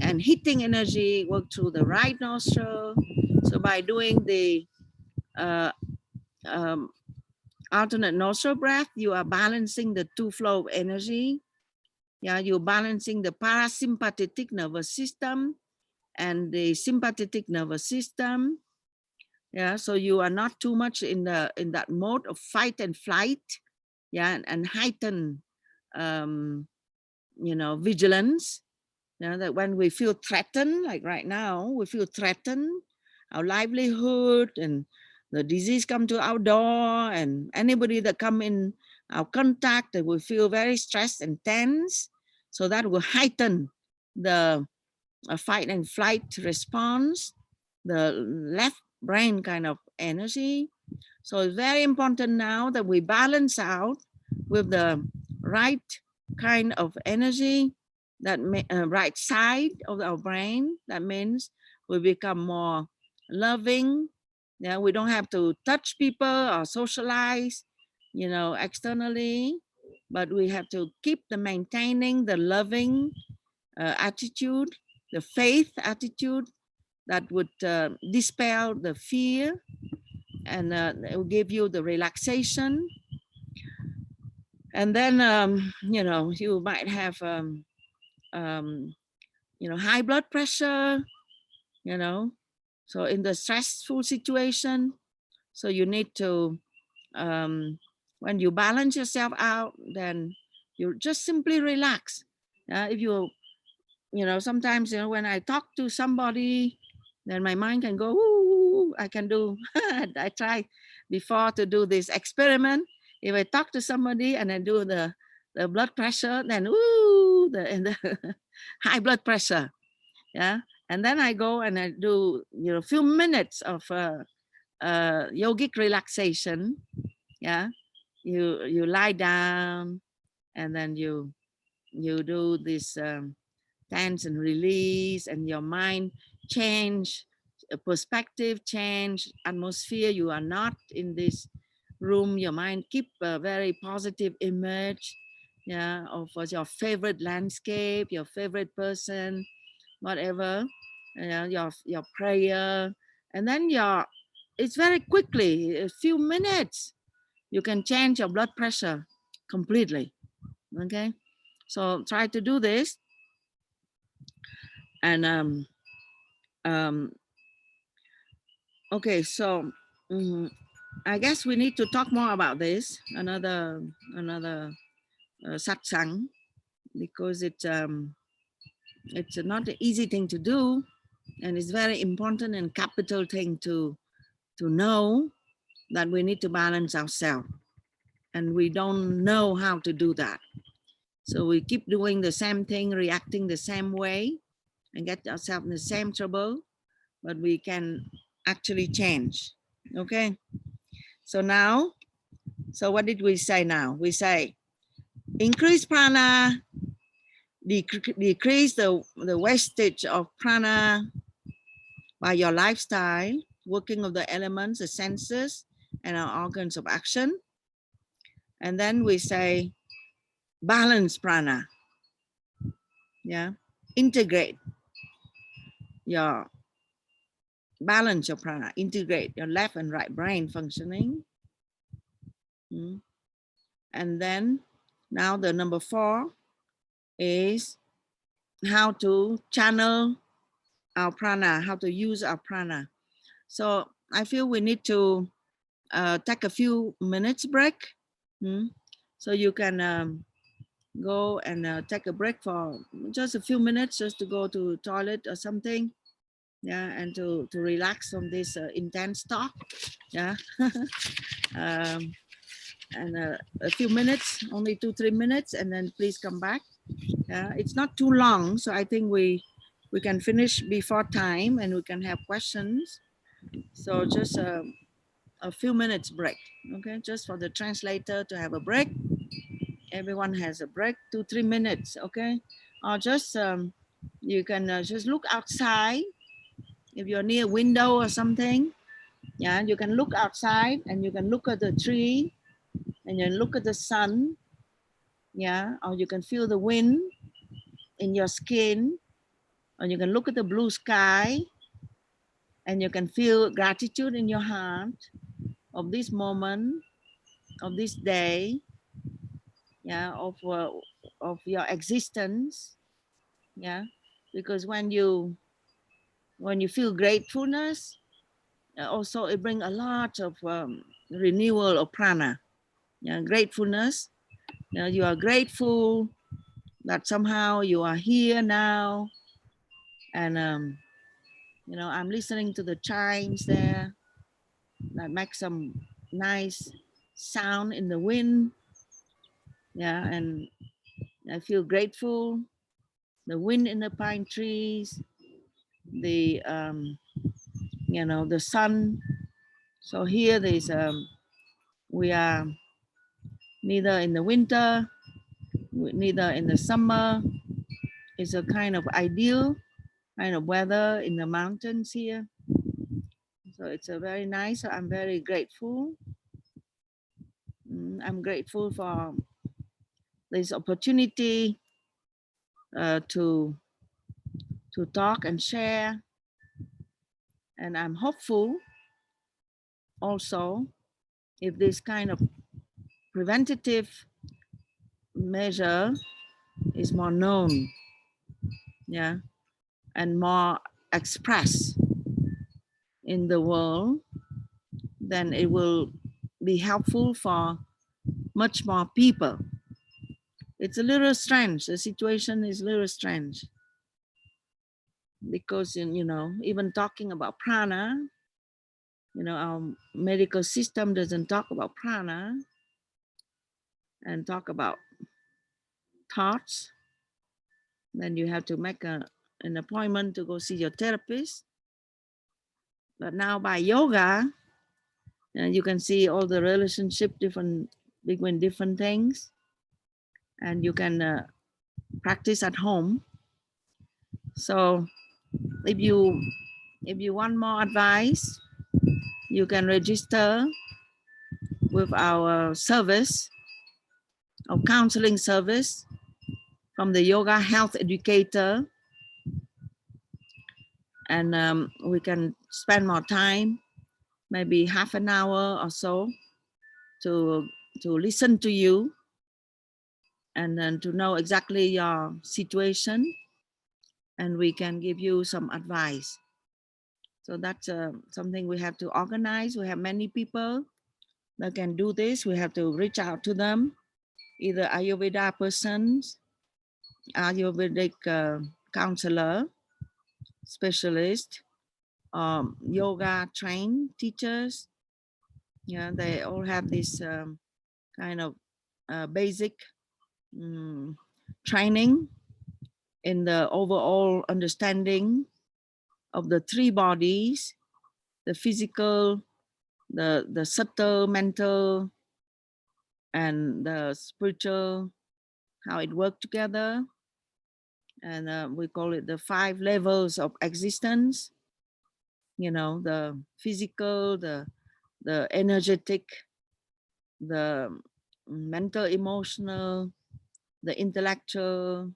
and heating energy work through the right nostril. So by doing the uh, um, alternate nostril breath, you are balancing the two flow of energy. Yeah, you're balancing the parasympathetic nervous system and the sympathetic nervous system. Yeah, so you are not too much in that mode of fight and flight. Yeah, and heighten, you know, vigilance. You know, that when we feel threatened, like right now, we feel threatened, our livelihood and the disease come to our door, and anybody that come in our contact, that we feel very stressed and tense. So that will heighten the fight and flight response, the left brain kind of energy. So it's very important now that we balance out with the right kind of energy, that right side of our brain. That means we become more loving. Yeah, we don't have to touch people or socialize, you know, externally, but we have to keep the maintaining the loving attitude, the faith attitude that would dispel the fear, and it will give you the relaxation. And then you know, you might have you know, high blood pressure, you know. So in the stressful situation, so you need to when you balance yourself out, then you just simply relax. If you know, sometimes, you know, when I talk to somebody, then my mind can go, ooh, I can do I tried before to do this experiment. If I talk to somebody and I do the blood pressure, then ooh, the high blood pressure, yeah. And then I go and I do, you know, few minutes of yogic relaxation, yeah. You lie down, and then you do this tense and release, and your mind change, perspective change, atmosphere. You are not in this room. Your mind keep a very positive image, yeah, of your favorite landscape, your favorite person, whatever, your prayer. And then it's very quickly, a few minutes, you can change your blood pressure completely. Okay, so try to do this. And okay, so I guess we need to talk more about this another satsang, because it's not an easy thing to do, and it's very important and capital thing to know that we need to balance ourselves, and we don't know how to do that. So we keep doing the same thing, reacting the same way, and get ourselves in the same trouble, but we can actually change. Okay. So now, so what did we say now? We say, increase prana, decrease the wastage of prana by your lifestyle, working of the elements, the senses, and our organs of action. And then we say, balance prana. Yeah. Integrate your balance your prana, integrate your left and right brain functioning. And then now the number 4 is how to channel our prana, how to use our prana. So I feel we need to take a few minutes break. So you can go and take a break for just a few minutes, just to go to toilet or something. Yeah, and to relax from this intense talk. Yeah. And a few minutes, only 2-3 minutes, and then please come back. It's not too long, so I think we can finish before time and we can have questions. So just a few minutes break. Okay, just for the translator to have a break. Everyone has a break, 2-3 minutes. Okay, or just you can just look outside. If you're near a window or something, yeah, you can look outside and you can look at the tree and you look at the sun. Yeah, or you can feel the wind in your skin, or you can look at the blue sky and you can feel gratitude in your heart of this moment, of this day, yeah, of your existence. Yeah, because when you feel gratefulness, also it brings a lot of renewal of prana. Yeah, gratefulness. You are grateful that somehow you are here now, and I'm listening to the chimes there that make some nice sound in the wind. Yeah, and I feel grateful. The wind in the pine trees, the the sun. So here there's we are neither in the winter, neither in the summer. It's a kind of ideal kind of weather in the mountains here. So it's a very nice. So I'm very grateful. I'm grateful for this opportunity to talk and share. And I'm hopeful also, if this kind of preventative measure is more known, yeah, and more expressed in the world, then it will be helpful for much more people. It's a little strange. The situation is a little strange because, even talking about prana, our medical system doesn't talk about prana and talk about thoughts. Then you have to make an appointment to go see your therapist. But now by yoga, you can see all the relationship between different things, and you can practice at home. So if you want more advice, you can register with our service, our counseling service from the Yoga Health Educator, and we can spend more time, maybe half an hour or so, to listen to you and then to know exactly your situation, and we can give you some advice. So that's something we have to organize. We have many people that can do this. We have to reach out to them, either Ayurveda persons, Ayurvedic counselor, specialist, yoga trained teachers. Yeah, they all have this kind of basic training in the overall understanding of the three bodies, the physical, the subtle, mental, and the spiritual, how it works together. And we call it the 5 levels of existence. You know, the physical, the energetic, the mental, emotional, the intellectual,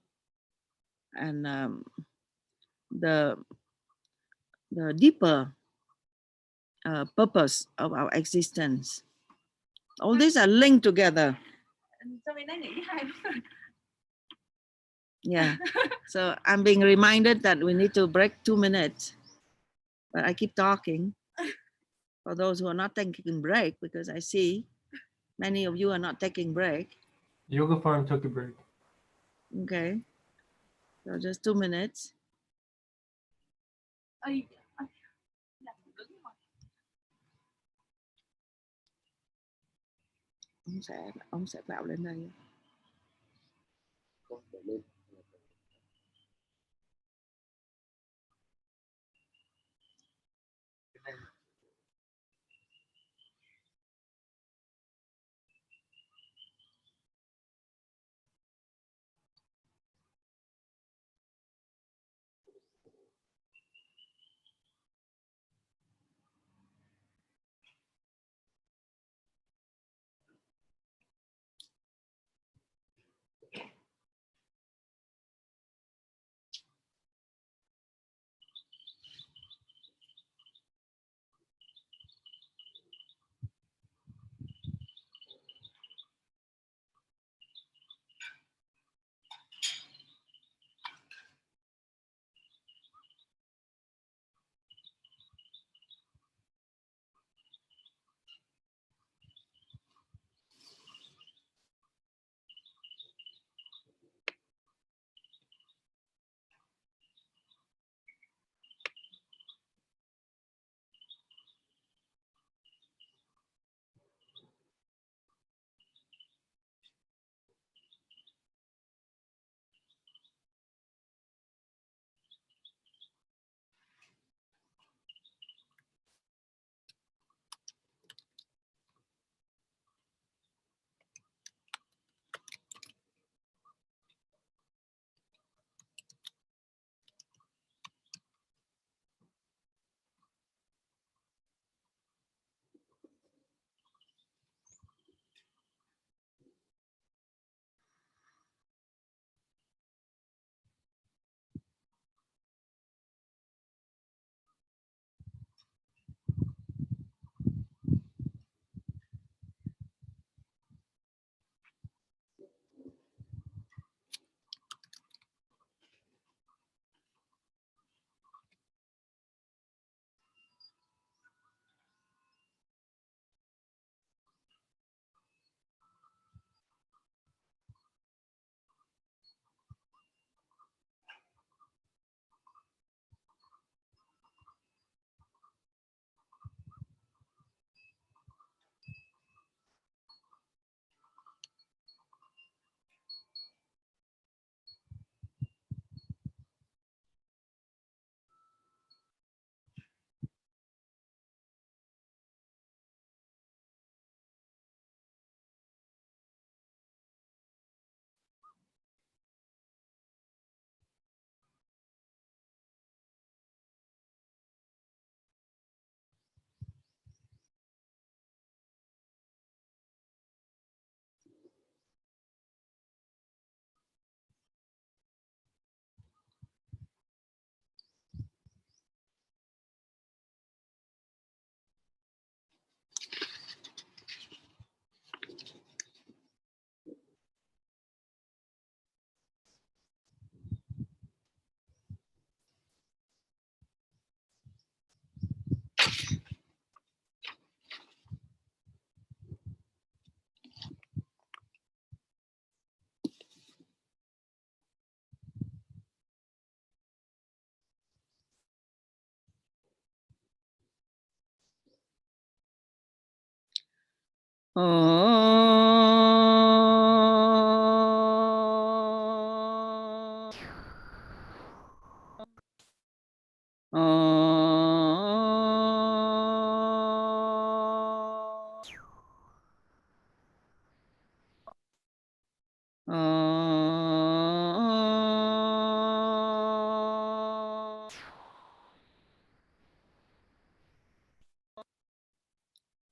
and the deeper purpose of our existence. All these are linked together. Yeah. So I'm being reminded that we need to break 2 minutes. But I keep talking for those who are not taking break, because I see many of you are not taking break. Yoga Farm took a break. Okay. So just 2 minutes. Ông sẽ vào lên đây.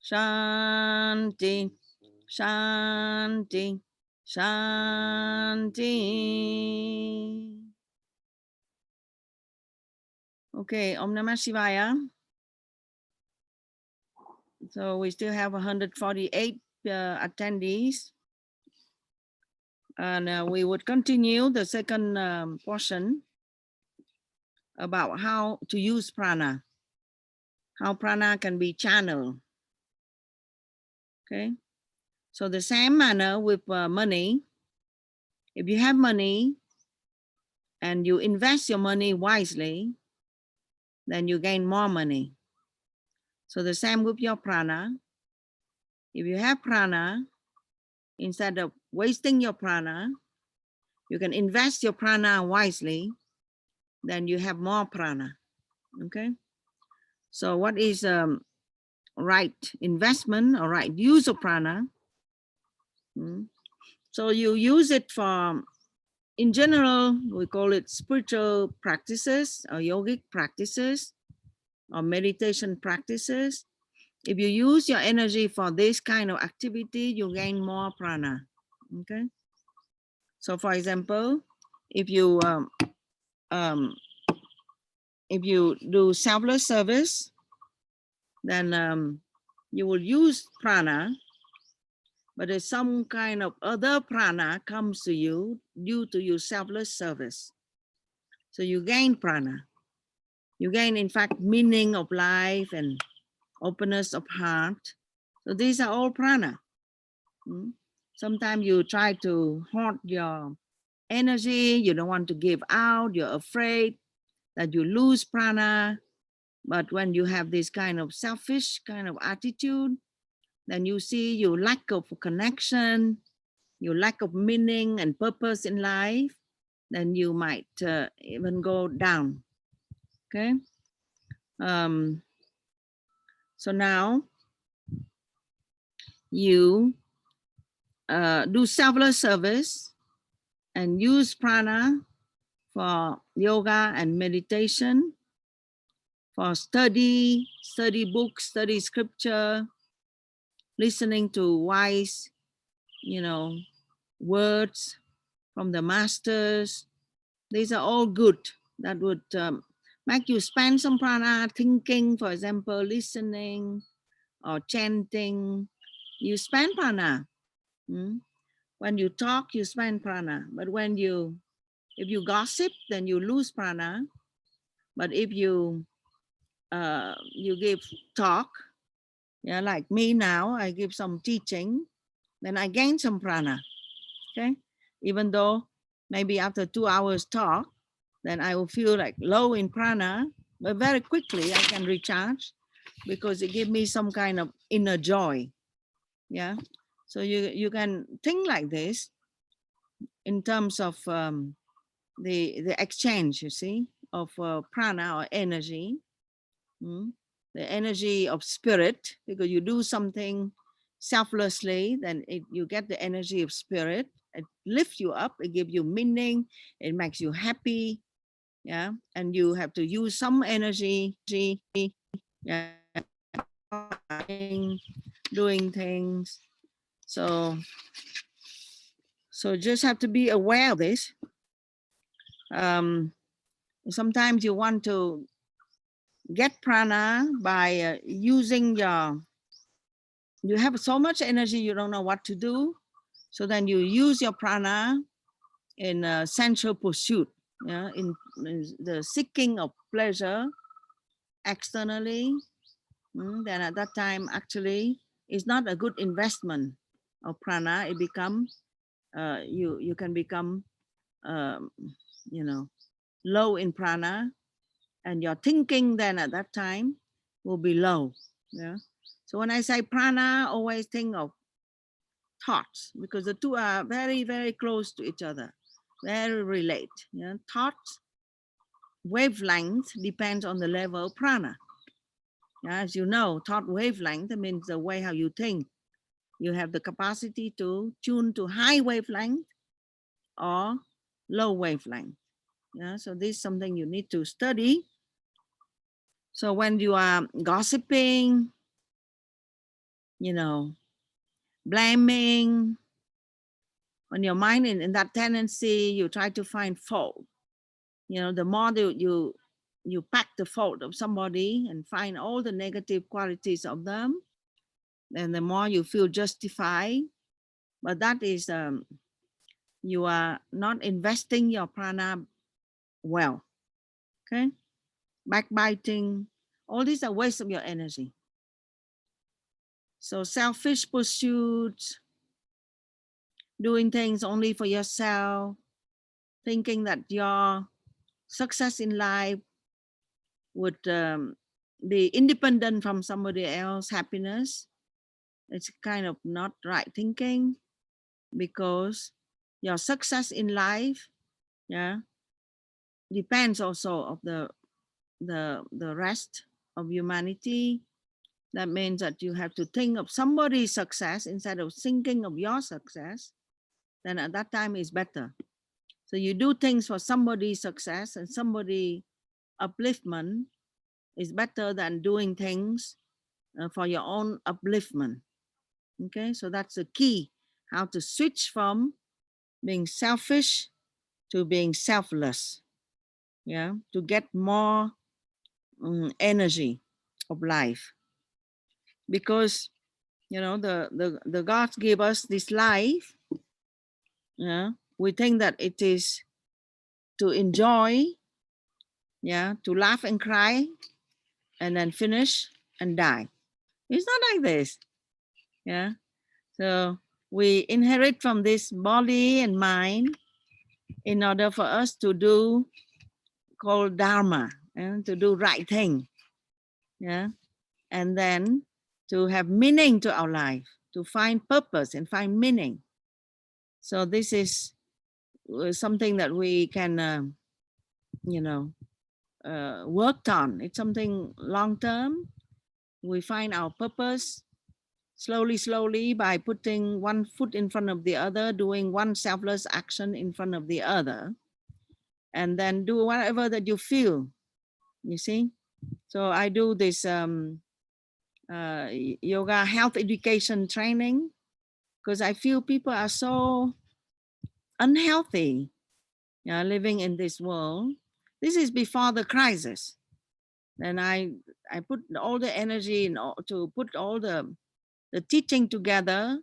Shanti, Shanti, Shanti. Okay, Om Namah Shivaya. So we still have 148 attendees. And we would continue the second portion about how to use prana, how prana can be channeled. Okay, so the same manner with money. If you have money and you invest your money wisely, then you gain more money. So the same with your prana. If you have prana, instead of wasting your prana, you can invest your prana wisely, then you have more prana. Okay, so what is right investment or right use of prana? So you use it for, in general, we call it spiritual practices or yogic practices or meditation practices. If you use your energy for this kind of activity, you gain more prana. Okay. So for example, if you do selfless service, then you will use prana, but there's some kind of other prana comes to you due to your selfless service. So you gain prana. You gain, in fact, meaning of life and openness of heart. So these are all prana. Sometimes you try to hoard your energy, you don't want to give out, you're afraid that you lose prana. But when you have this kind of selfish kind of attitude, then you see your lack of connection, your lack of meaning and purpose in life, then you might even go down. Okay. So now you do selfless service and use prana for yoga and meditation, for study books, study scripture, listening to wise, words from the masters. These are all good. That would make you spend some prana thinking, for example, listening or chanting. You spend prana. When you talk, you spend prana. But if you gossip, then you lose prana. But if you give talk, like me now, I give some teaching, then I gain some prana. Okay, even though maybe after 2 hours talk, then I will feel like low in prana, but very quickly I can recharge because it gives me some kind of inner joy. Yeah, so you can think like this in terms of the exchange, you see, of prana or energy, the energy of spirit, because you do something selflessly, then you get the energy of spirit. It lifts you up, it gives you meaning, it makes you happy. Yeah, and you have to use some energy, yeah, doing things. So just have to be aware of this. Sometimes you want to get prana by using you have so much energy, you don't know what to do. So then you use your prana in sensual pursuit, in the seeking of pleasure externally. Then at that time, actually, it's not a good investment of prana. It becomes, you can become, low in prana, and your thinking then at that time will be low. Yeah. So when I say prana, always think of thoughts, because the two are very, very close to each other, very relate. Yeah. Thoughts wavelength depends on the level of prana. Yeah, as you know, thought wavelength means the way how you think. You have the capacity to tune to high wavelength or low wavelength. Yeah, so this is something you need to study. So when you are gossiping, you know, blaming. When your mind in that tendency, you try to find fault. You know, the more you pack the fault of somebody and find all the negative qualities of them, then the more you feel justified. But that is, you are not investing your prana well. Okay, backbiting, all these are waste of your energy. So selfish pursuits, doing things only for yourself, thinking that your success in life would be independent from somebody else's happiness. It's kind of not right thinking, because your success in life, yeah, depends also of the rest of humanity. That means that you have to think of somebody's success instead of thinking of your success. Then at that time is better. So you do things for somebody's success and somebody upliftment is better than doing things for your own upliftment. Okay, so that's the key, how to switch from being selfish to being selfless. Yeah, to get more energy of life. Because you know the gods gave us this life. Yeah, we think that it is to enjoy, yeah, to laugh and cry and then finish and die. It's not like this. Yeah, so we inherit from this body and mind in order for us to do called dharma, and to do right thing. Yeah, and then to have meaning to our life, to find purpose and find meaning. So this is something that we can you know, worked on. It's something long term. We find our purpose slowly by putting one foot in front of the other, doing one selfless action in front of the other, and then do whatever that you feel, you see. So I do this yoga health education training because I feel people are so unhealthy, living in this world. This is before the crisis. And I put all the energy to put all the teaching together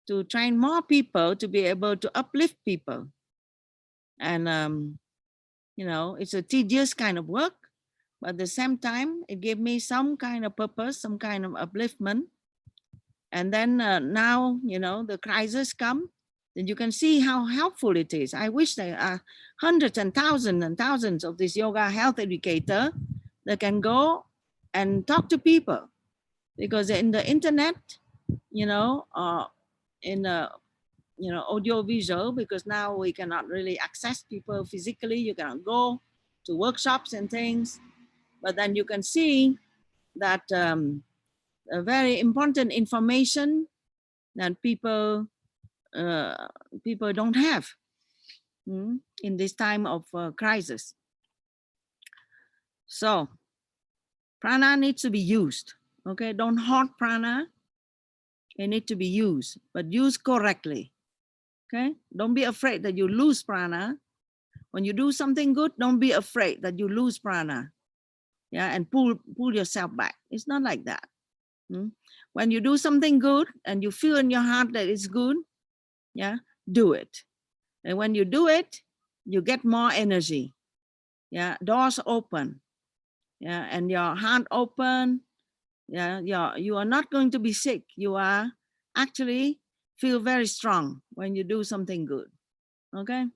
to train more people to be able to uplift people. And, you know, it's a tedious kind of work, but at the same time, it gave me some kind of purpose, some kind of upliftment. And then now, you know, the crisis come, then you can see how helpful it is. I wish there are hundreds and thousands of these yoga health educator that can go and talk to people, because in the internet, you know, in you know, audio visual, because now we cannot really access people physically. You cannot go to workshops and things, but then you can see that a very important information that people don't have in this time of crisis. So prana needs to be used. Okay, don't hoard prana. It needs to be used, but used correctly. Okay, don't be afraid that you lose prana. When you do something good, don't be afraid that you lose prana. Yeah, and pull yourself back. It's not like that. When you do something good and you feel in your heart that it's good, yeah, do it. And when you do it, you get more energy. Yeah, doors open. Yeah, and your heart open. Yeah, you are not going to be sick. You are actually feel very strong when you do something good. Okay.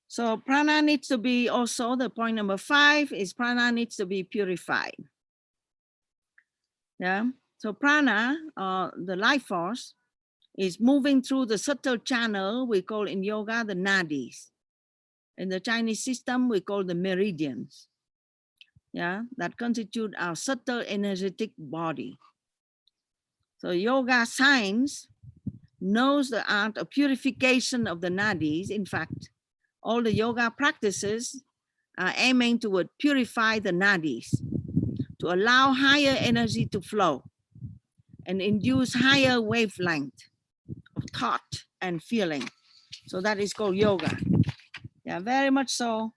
So prana needs to be also, the point number 5 is prana needs to be purified. Yeah. So prana, the life force, is moving through the subtle channel we call in yoga the nadis. In the Chinese system, we call the meridians. Yeah, that constitute our subtle energetic body. So yoga science knows the art of purification of the nadis. In fact, all the yoga practices are aiming toward purify the nadis, to allow higher energy to flow. and induce higher wavelength of thought and feeling. So that is called yoga. Yeah, very much so.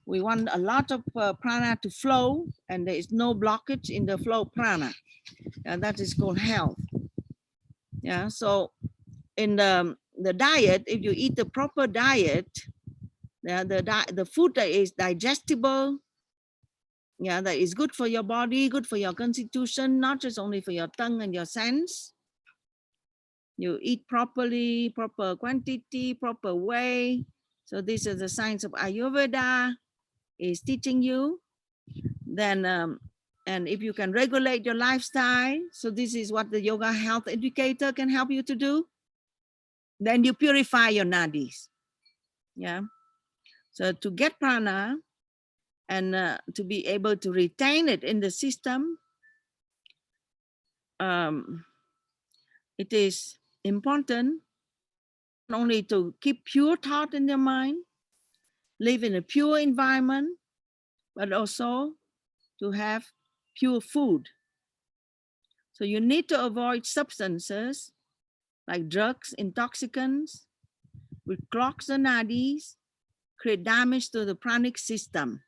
We want a lot of prana to flow, and there is no blockage in the flow of prana. That is called health. Yeah, so in the diet, if you eat the proper diet, the food that is digestible, yeah, that is good for your body, good for your constitution, not just only for your tongue and your sense. You eat properly, proper quantity, proper way. So this is the science of Ayurveda is teaching you. Then, and if you can regulate your lifestyle, so this is what the yoga health educator can help you to do. Then you purify your nadis. Yeah. So to get prana and to be able to retain it in the system, it is important not only to keep pure thought in your mind, live in a pure environment, but also to have pure food. So you need to avoid substances like drugs, intoxicants, which clogs the nadis, create damage to the pranic system.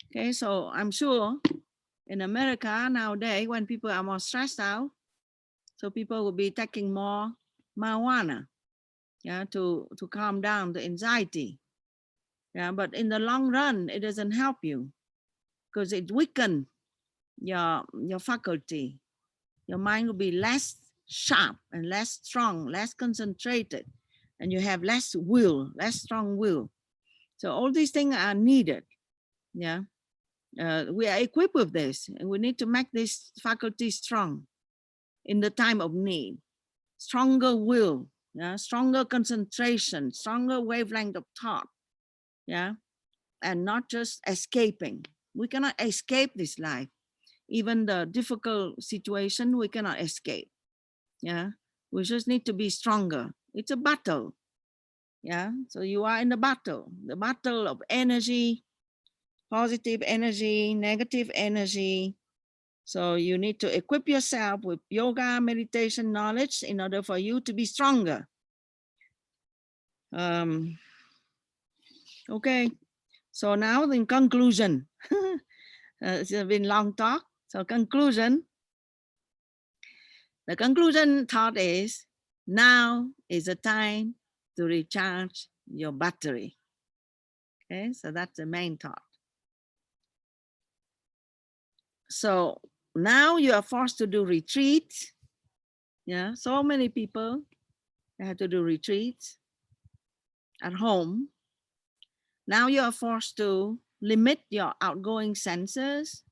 Okay, so I'm sure in America nowadays, when people are more stressed out, so people will be taking more marijuana, yeah, to calm down the anxiety. Yeah, but in the long run, it doesn't help you because it weakens your faculty. Your mind will be less sharp and less strong, less concentrated, and you have less will, less strong will. So all these things are needed. Yeah, we are equipped with this, and we need to make this faculty strong in the time of need. Stronger will, yeah, stronger concentration, stronger wavelength of thought, yeah, and not just escaping. We cannot escape this life. Even the difficult situation, we cannot escape. Yeah, we just need to be stronger. It's a battle. Yeah, so you are in the battle of energy, positive energy, negative energy. So you need to equip yourself with yoga, meditation knowledge in order for you to be stronger. Okay, so now in conclusion, it's been long talk. So conclusion, the conclusion thought is, now is the time to recharge your battery. Okay, so that's the main thought. So now you are forced to do retreats. Yeah, so many people have to do retreats at home. Now you are forced to limit your outgoing senses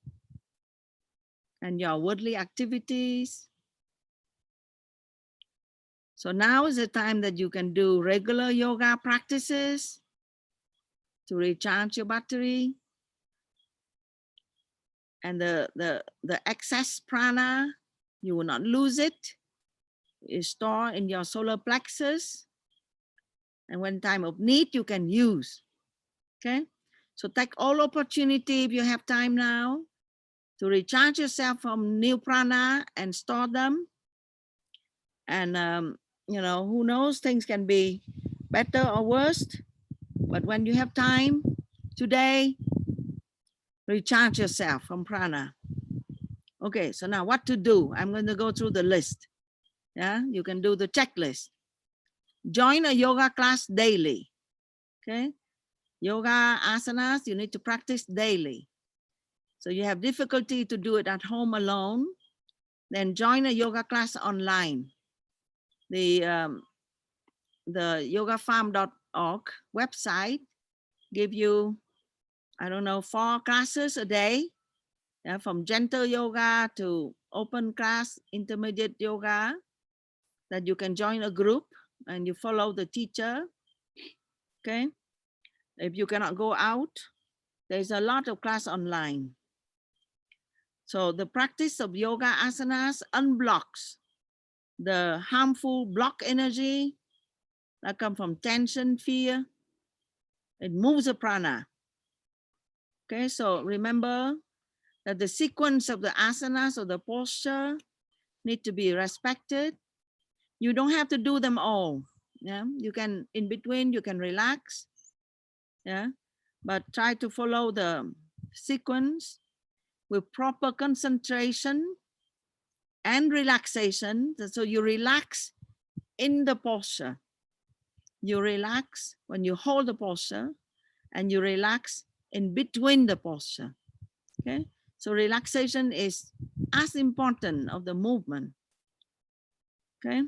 and your worldly activities. So now is the time that you can do regular yoga practices to recharge your battery. And the excess prana, you will not lose it. It's stored in your solar plexus. And when time of need, you can use. Okay, so take all opportunity if you have time now to recharge yourself from new prana and store them. And you know, who knows, things can be better or worse, but when you have time today, recharge yourself from prana. Okay, so now what to do? I'm going to go through the list. Yeah, you can do the checklist. Join a yoga class daily. Okay, yoga asanas you need to practice daily. So you have difficulty to do it at home alone, then join a yoga class online. The yogafarm.org website give you, I don't know, 4 classes a day, yeah, from gentle yoga to open class, intermediate yoga, that you can join a group and you follow the teacher. Okay, if you cannot go out, there's a lot of class online. So the practice of yoga asanas unblocks the harmful block energy that come from tension, fear. It moves the prana. Okay, so remember that the sequence of the asanas or the posture need to be respected. You don't have to do them all. Yeah, you can, in between, you can relax. Yeah, but try to follow the sequence with proper concentration and relaxation. So you relax in the posture. You relax when you hold the posture, and you relax in between the posture. Okay, so relaxation is as important of the movement. Okay,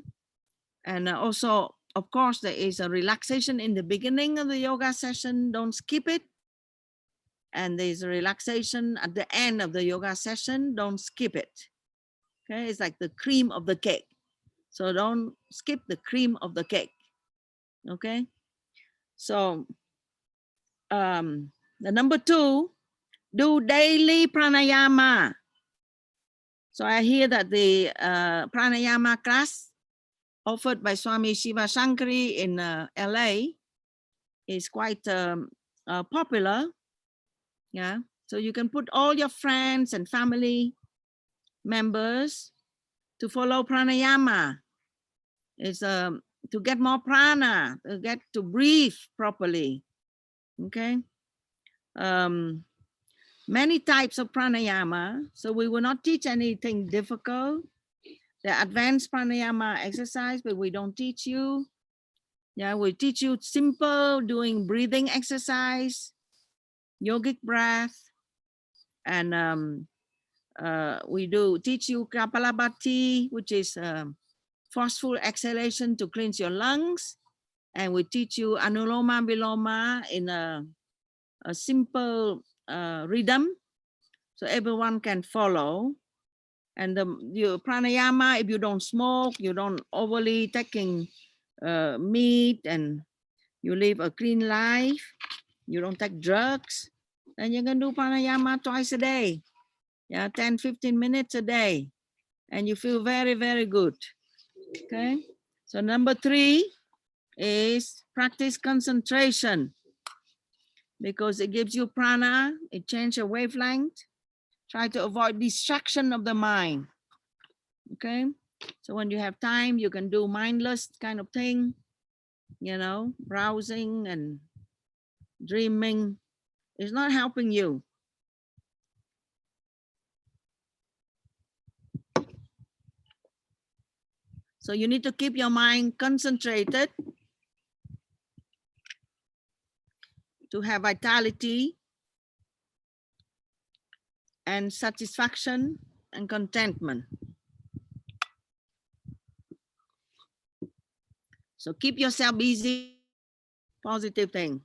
and also, of course, there is a relaxation in the beginning of the yoga session. Don't skip it. And there's a relaxation at the end of the yoga session. Don't skip it. Okay, it's like the cream of the cake. So don't skip the cream of the cake. Okay, so the number 2, do daily pranayama. So I hear that the pranayama class offered by Swami Shiva Shankari in LA is quite popular. Yeah, so you can put all your friends and family members to follow pranayama. It's to get more prana, to get to breathe properly. Okay, many types of pranayama, so we will not teach anything difficult. The advanced pranayama exercise, but we don't teach you. Yeah, we teach you simple doing breathing exercise, yogic breath, and we do teach you Kapalabhati, which is forceful exhalation to cleanse your lungs, and we teach you Anuloma Viloma in a simple rhythm, so everyone can follow. And your pranayama, if you don't smoke, you don't overly taking meat, and you live a clean life, you don't take drugs, then you can do pranayama twice a day. Yeah, 10-15 minutes a day, and you feel very, very good. Okay, so number 3 is practice concentration, because it gives you prana, it changes your wavelength. Try to avoid distraction of the mind. Okay, so when you have time, you can do mindless kind of thing, you know, browsing and dreaming. It's not helping you. So you need to keep your mind concentrated to have vitality and satisfaction and contentment. So keep yourself busy, positive thing.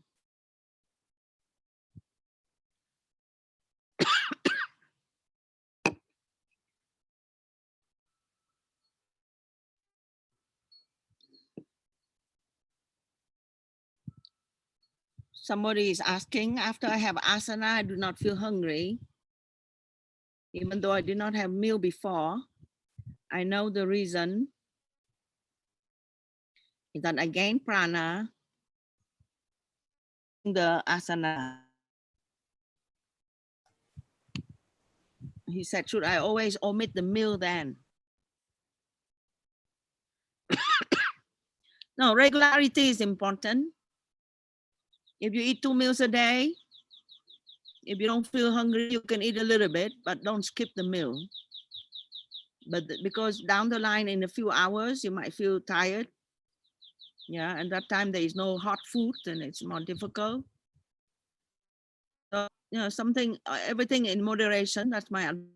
Somebody is asking, after I have asana, I do not feel hungry. Even though I did not have meal before, I know the reason is that I gain prana in the asana. He said, should I always omit the meal then? No, regularity is important. If you eat 2 meals a day, if you don't feel hungry, you can eat a little bit, but don't skip the meal. But because down the line in a few hours, you might feel tired. Yeah, and that time there is no hot food and it's more difficult. So, you know, something, everything in moderation. That's my advice.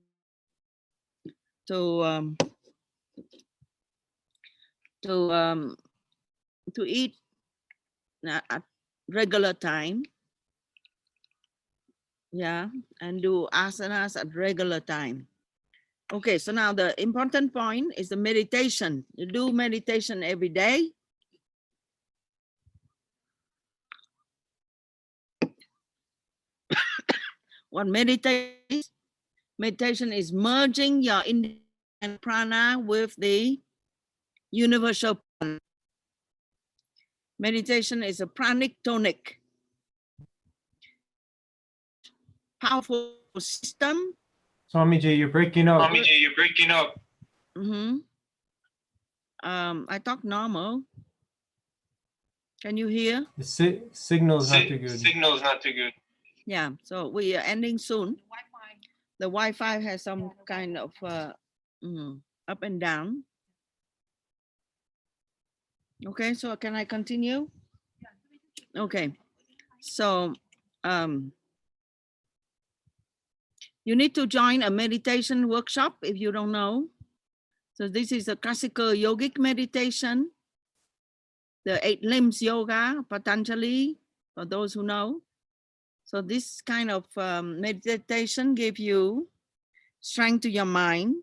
To eat at regular time. Yeah, and do asanas at regular time. Okay, so now the important point is the meditation. You do meditation every day. What meditation is merging your and prana with the universal prana. Meditation is a pranic tonic, powerful system. Swamiji, you're breaking up. Swamiji, you're breaking up. I talk normal. Can you hear? The signal is not too good. Signal is not too good. Yeah, so we are ending soon. The Wi-Fi has some kind of up and down. Okay, so can I continue? Okay, so you need to join a meditation workshop if you don't know. So this is a classical yogic meditation, the 8 limbs yoga, Patanjali, for those who know. So this kind of meditation gives you strength to your mind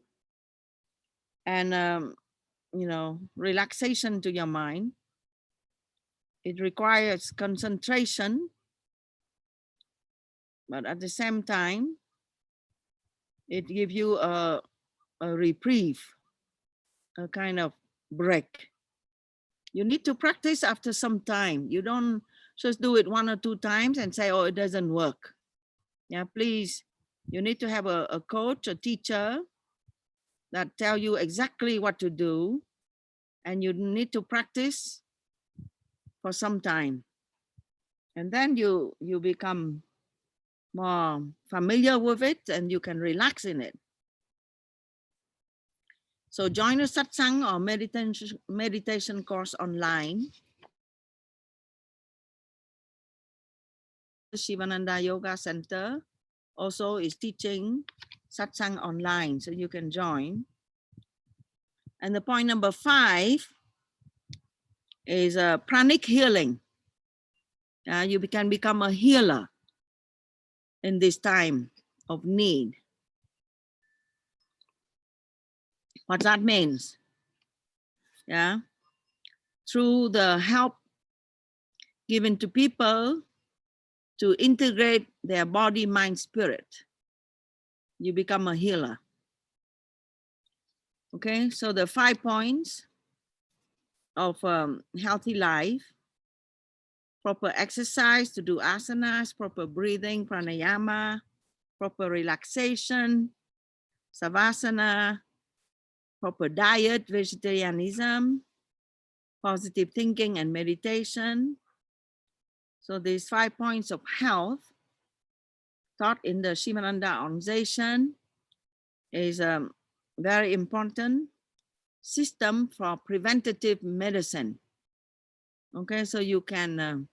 and, relaxation to your mind. It requires concentration, but at the same time, it gives you a reprieve, a kind of break. You need to practice after some time. You don't just do it 1 or 2 times and say, oh, it doesn't work. Yeah, please, you need to have a coach, a teacher that tell you exactly what to do, and you need to practice for some time. And then you become more familiar with it and you can relax in it. So join a satsang or meditation course online. The Sivananda Yoga Center also is teaching satsang online, so you can join. And the point number 5 is pranic healing. You can become a healer in this time of need. What that means? Yeah, through the help given to people to integrate their body, mind, spirit, you become a healer. Okay, so the 5 points of healthy life: proper exercise to do asanas, proper breathing, pranayama, proper relaxation, savasana, proper diet, vegetarianism, positive thinking and meditation. So these 5 points of health taught in the Shivananda organization is a very important system for preventative medicine. Okay, so you can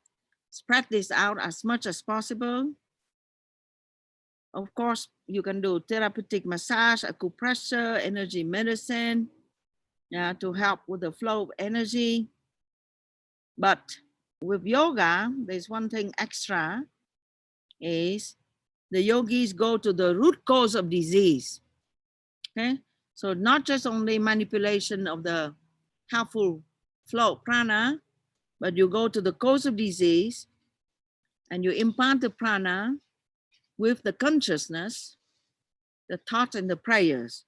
spread this out as much as possible. Of course, you can do therapeutic massage, acupressure, energy medicine, to help with the flow of energy. But with yoga, there's one thing extra, is the yogis go to the root cause of disease. Okay, so not just only manipulation of the helpful flow of prana, but you go to the cause of disease and you impart the prana with the consciousness, the thoughts and the prayers.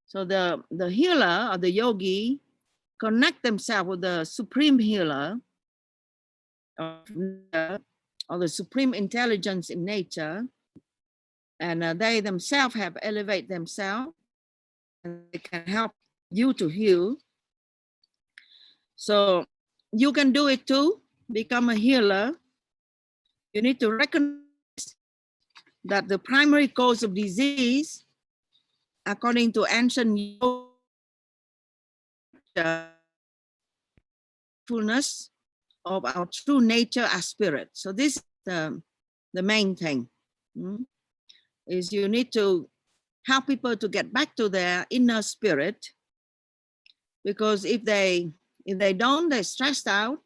So the healer or the yogi connect themselves with the supreme healer or the supreme intelligence in nature, and they themselves have elevated themselves and they can help you to heal. So you can do it too, become a healer. You need to recognize that the primary cause of disease, according to ancient yoga, fullness of our true nature as spirit. So this is the main thing, is you need to help people to get back to their inner spirit, because if they don't, they're stressed out.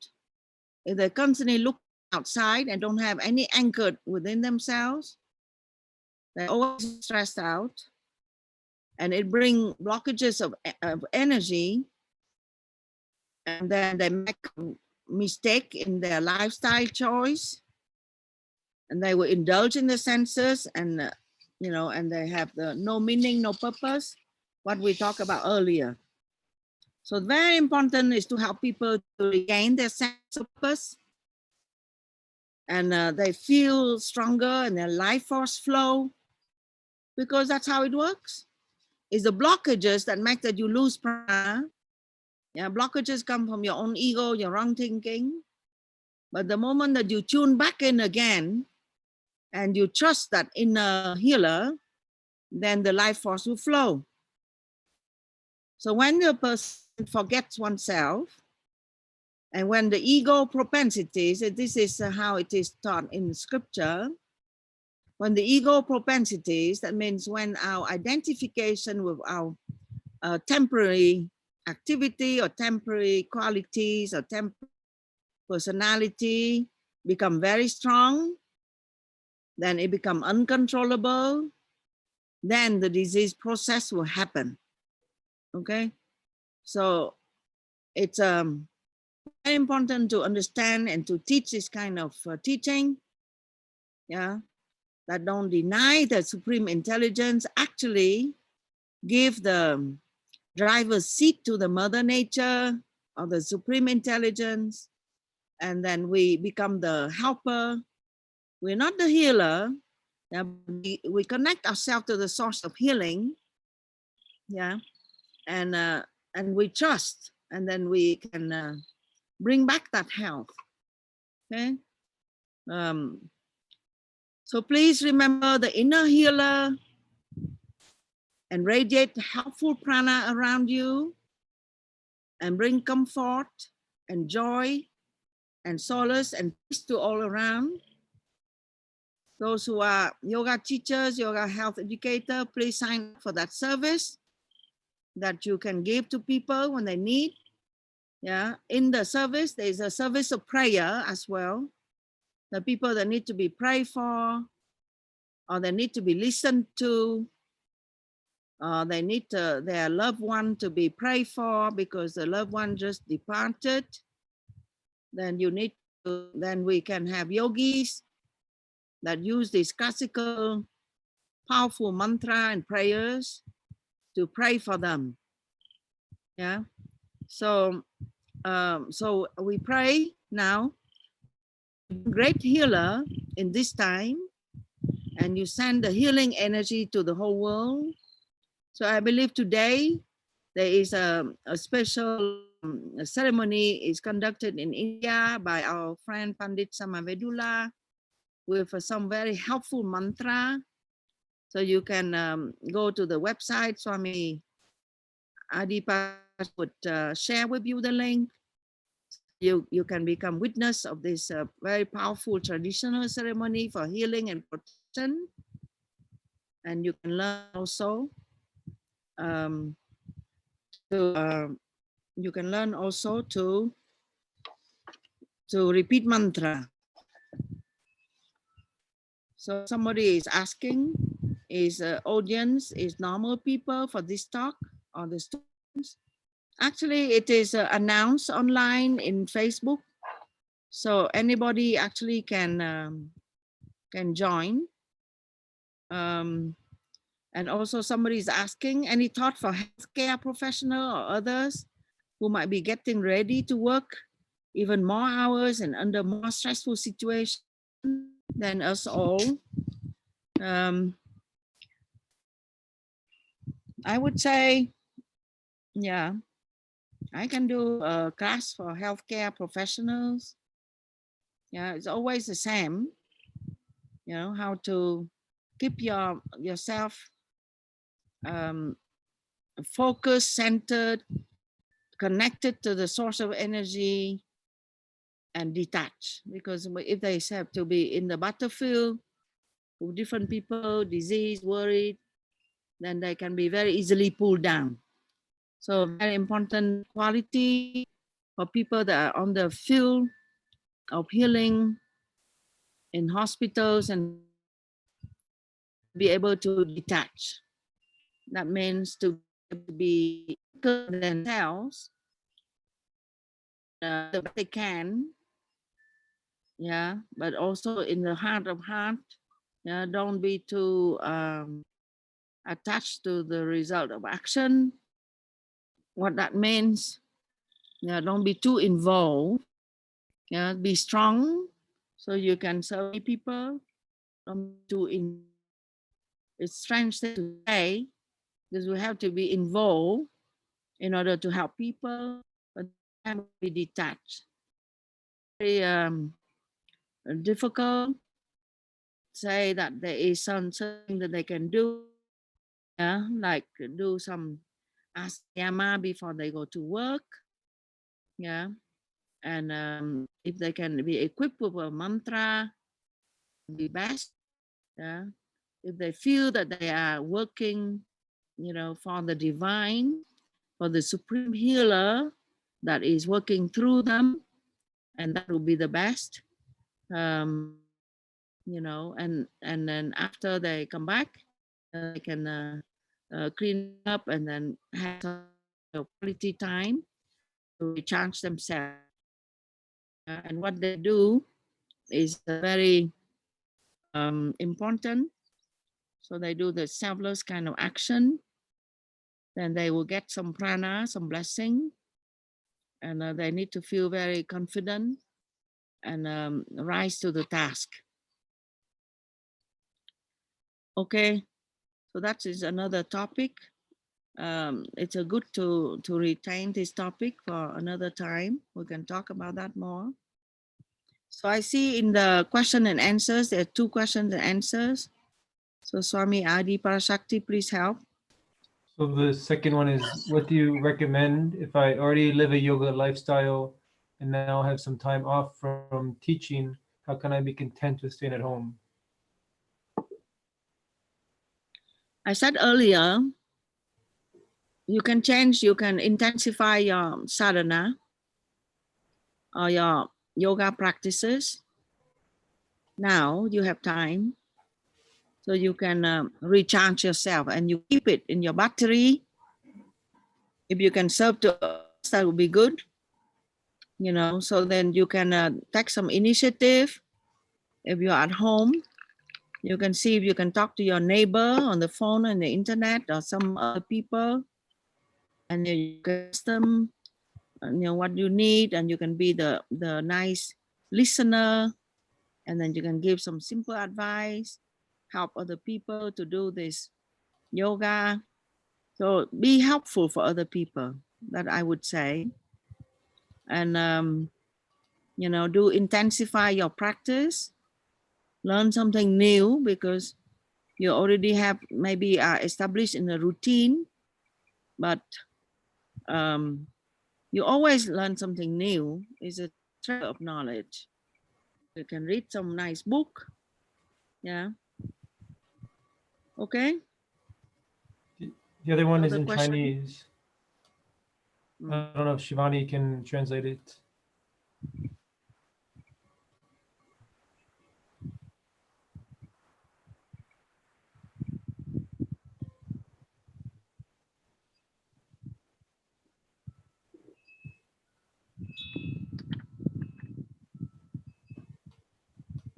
If they constantly look outside and don't have any anchor within themselves, they're always stressed out, and it brings blockages of energy, and then they make a mistake in their lifestyle choice, and they will indulge in the senses, and and they have the no meaning, no purpose, what we talked about earlier. So very important is to help people to regain their sense of purpose, and they feel stronger and their life force flow, because that's how it works. It's the blockages that make that you lose prana. Yeah, blockages come from your own ego, your wrong thinking. But the moment that you tune back in again and you trust that inner healer, then the life force will flow. So when the person forgets oneself, and when the ego propensities, and this is how it is taught in scripture, when the ego propensities, that means when our identification with our temporary activity or temporary qualities or temporary personality become very strong, then it become uncontrollable, then the disease process will happen. Okay, so it's very important to understand and to teach this kind of teaching, yeah, that don't deny the supreme intelligence, actually give the driver's seat to the mother nature or the supreme intelligence, and then we become the helper. We're not the healer. Yeah, we connect ourselves to the source of healing, yeah, and we trust, and then we can bring back that health. Okay, so please remember the inner healer and radiate helpful prana around you and bring comfort and joy and solace and peace to all around. Those who are yoga teachers, yoga health educator, please sign up for that service that you can give to people when they need. Yeah, in the service, there's a service of prayer as well. The people that need to be prayed for, or they need to be listened to, they need their loved one to be prayed for because the loved one just departed. Then you need to, then we can have yogis that use this classical powerful mantra and prayers to pray for them. Yeah. So so we pray now, great healer in this time, and you send the healing energy to the whole world. So I believe today there is a special ceremony is conducted in India by our friend Pandit Samavedula with some very helpful mantra. So you can go to the website. Swami Adipa would share with you the link. You can become witness of this very powerful traditional ceremony for healing and protection. And you can learn also you can learn also to repeat mantra. So somebody is asking, is audience is normal people for this talk or the students? Actually, it is announced online in Facebook, so anybody actually can join. And also somebody is asking, any thought for healthcare professional or others who might be getting ready to work even more hours and under more stressful situations than us all? I would say, yeah, I can do a class for healthcare professionals. Yeah, it's always the same, you know, how to keep yourself focused, centered, connected to the source of energy, and detached. Because if they have to be in the battlefield with different people, disease, worried, then they can be very easily pulled down. So very important quality for people that are on the field of healing in hospitals and be able to detach. That means to be themselves the best they can, yeah, but also in the heart of heart, yeah, don't be too attached to the result of action. What that means, yeah, don't be too involved. Yeah, be strong so you can serve people. Don't be too in. It's strange to say, because we have to be involved in order to help people, but have to be detached. Very difficult to say that there is something that they can do, yeah, like do some asayama before they go to work, yeah, and if they can be equipped with a mantra, be best, yeah. If they feel that they are working, for the divine, for the supreme healer that is working through them, and that will be the best. And then after they come back, they can clean up and then have some quality time to recharge themselves. And what they do is very important. So they do the selfless kind of action. Then they will get some prana, some blessing, and they need to feel very confident and rise to the task. Okay, so that is another topic. It's a good to retain this topic for another time. We can talk about that more. So I see in the question and answers, there are 2 questions and answers. So Swami Adi Parashakti, please help. So the second one is, what do you recommend if I already live a yoga lifestyle and now have some time off from teaching? How can I be content with staying at home? I said earlier, you can change, you can intensify your sadhana or your yoga practices. Now you have time, so you can recharge yourself and you keep it in your battery. If you can serve to others, that would be good. So then you can take some initiative. If you're at home, you can see if you can talk to your neighbor on the phone and the internet or some other people, and you can ask them what you need, and you can be the nice listener, and then you can give some simple advice, help other people to do this yoga. So be helpful for other people, that I would say. And do intensify your practice, learn something new, because you already have maybe established in a routine, but you always learn something new. It's a treasure of knowledge. You can read some nice book. Yeah. Okay. The other one is Other in question? Chinese. I don't know if Shivani can translate it.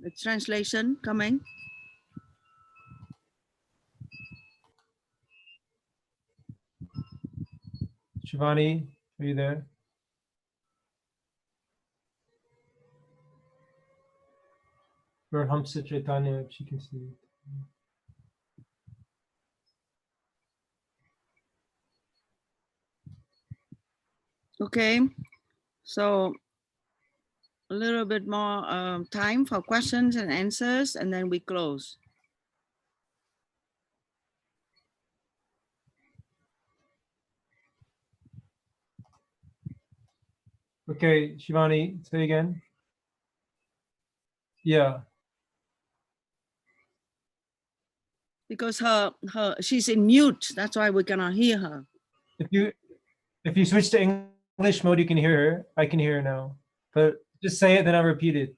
The translation coming. Shivani, are you there? Or Hamsa Chaitanya, if she can see it. Okay. So a little bit more time for questions and answers, and then we close. Okay, Shivani, say again. Yeah. Because she's in mute, that's why we cannot hear her. If you switch to English mode, you can hear her. I can hear her now. But just say it, then I'll repeat it.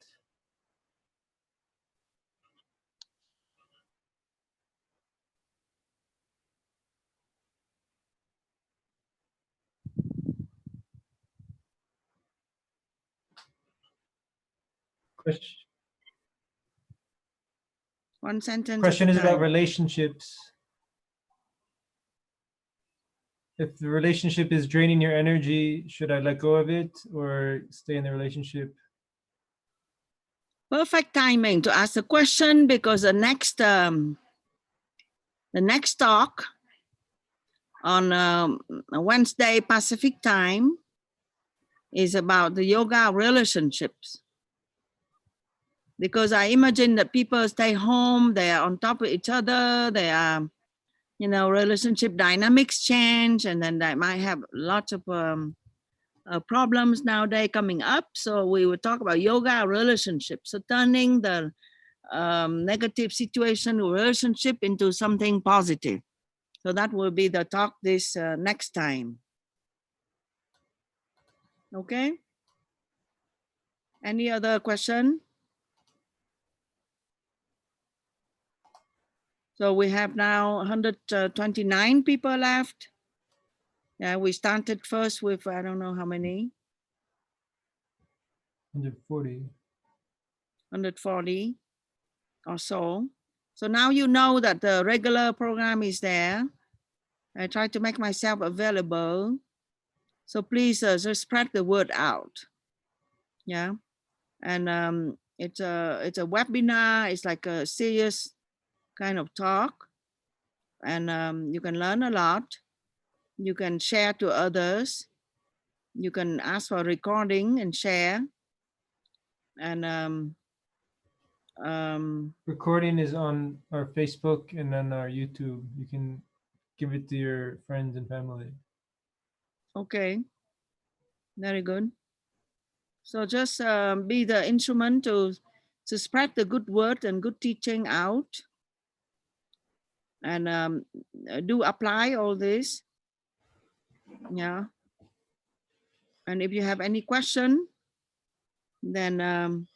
One sentence Question at is a about time. relationships. If the relationship is draining your energy, should I let go of it or stay in the relationship? Perfect timing to ask the question, because the next talk on Wednesday Pacific time is about the yoga relationships. Because I imagine that people stay home, they are on top of each other, they are, you know, relationship dynamics change, and then they might have lots of problems nowadays coming up. So we will talk about yoga relationships. So turning the negative situation relationship into something positive. So that will be the talk this next time. Okay. Any other question? So we have now 129 people left. Yeah, we started first with, I don't know how many. 140. 140 or so. So now you know that the regular program is there. I try to make myself available. So please just spread the word out. Yeah. And it's a webinar. It's like a serious kind of talk. And you can learn a lot. You can share to others. You can ask for recording and share. And recording is on our Facebook and on our YouTube. You can give it to your friends and family. Okay, very good. So just be the instrument to spread the good word and good teaching out, and do apply all this. Yeah. And if you have any question, then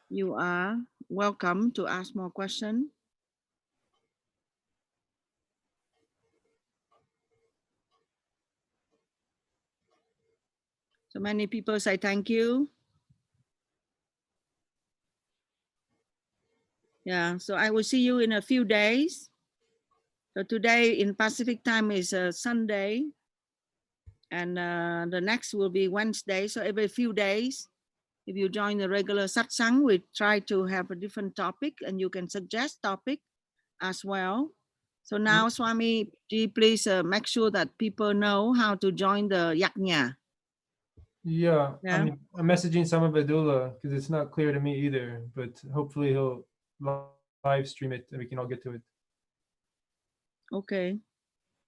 you are welcome to ask more questions. So many people say thank you. Yeah, so I will see you in a few days. So today in Pacific time is Sunday, and the next will be Wednesday. So every few days, if you join the regular satsang, we try to have a different topic, and you can suggest topic as well. So now, Swami, please make sure that people know how to join the yajna. Yeah, Yeah. I'm messaging some of Abdullah because it's not clear to me either, but hopefully he'll live stream it and we can all get to it. Okay.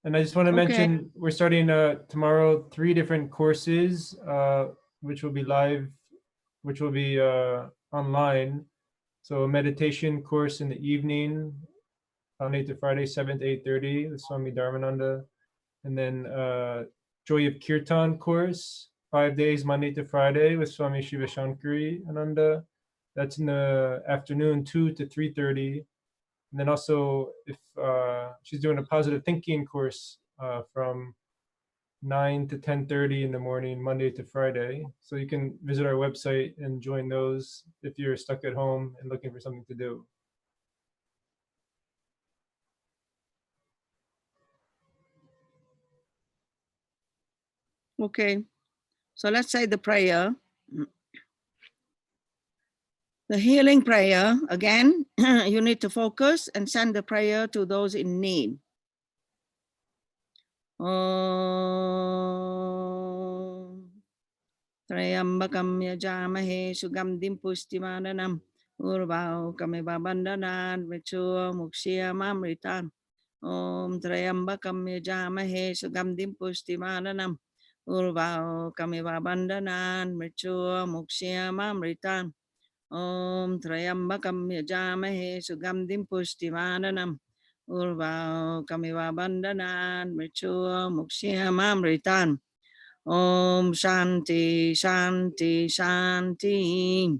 And I just want to Okay. mention we're starting tomorrow 3 different courses, which will be live, which will be online. So a meditation course in the evening, Monday to Friday, 7 to 8:30, with Swami Dharmananda, and then Joy of Kirtan course, 5 days, Monday to Friday, with Swami Shiva Shankari Ananda. That's in the afternoon, 2 to 3:30. And then also, if she's doing a positive thinking course from 9 to 10:30 in the morning, Monday to Friday. So you can visit our website and join those if you're stuck at home and looking for something to do. Okay. So let's say the prayer. The healing prayer, again, you need to focus and send the prayer to those in need. Om Trayambakam yajamahe sugamdim pustimananam urvao kameva bandanan vichua mukshya mamritan. Om Trayambakam yajamahe sugamdim pustimananam urvao kameva bandanan vichua mukshya mamritan. Om Trayambakam yajamahe sugamdim pustimananam urvao kamiva bandanan mrichua mukshya mamritan. Om Shanti Shanti Shanti.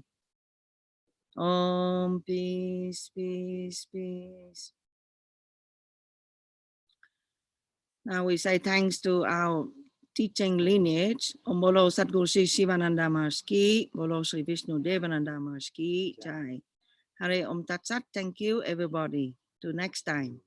Om peace peace peace. Now we say thanks to our teaching lineage. Om Bolo Satguru Sri Shivananda Maharaj Ki, Bolo Sri Vishnu Devananda Maharaj Ki Jai. Hare Om Tat Sat. Thank you, everybody. Till next time.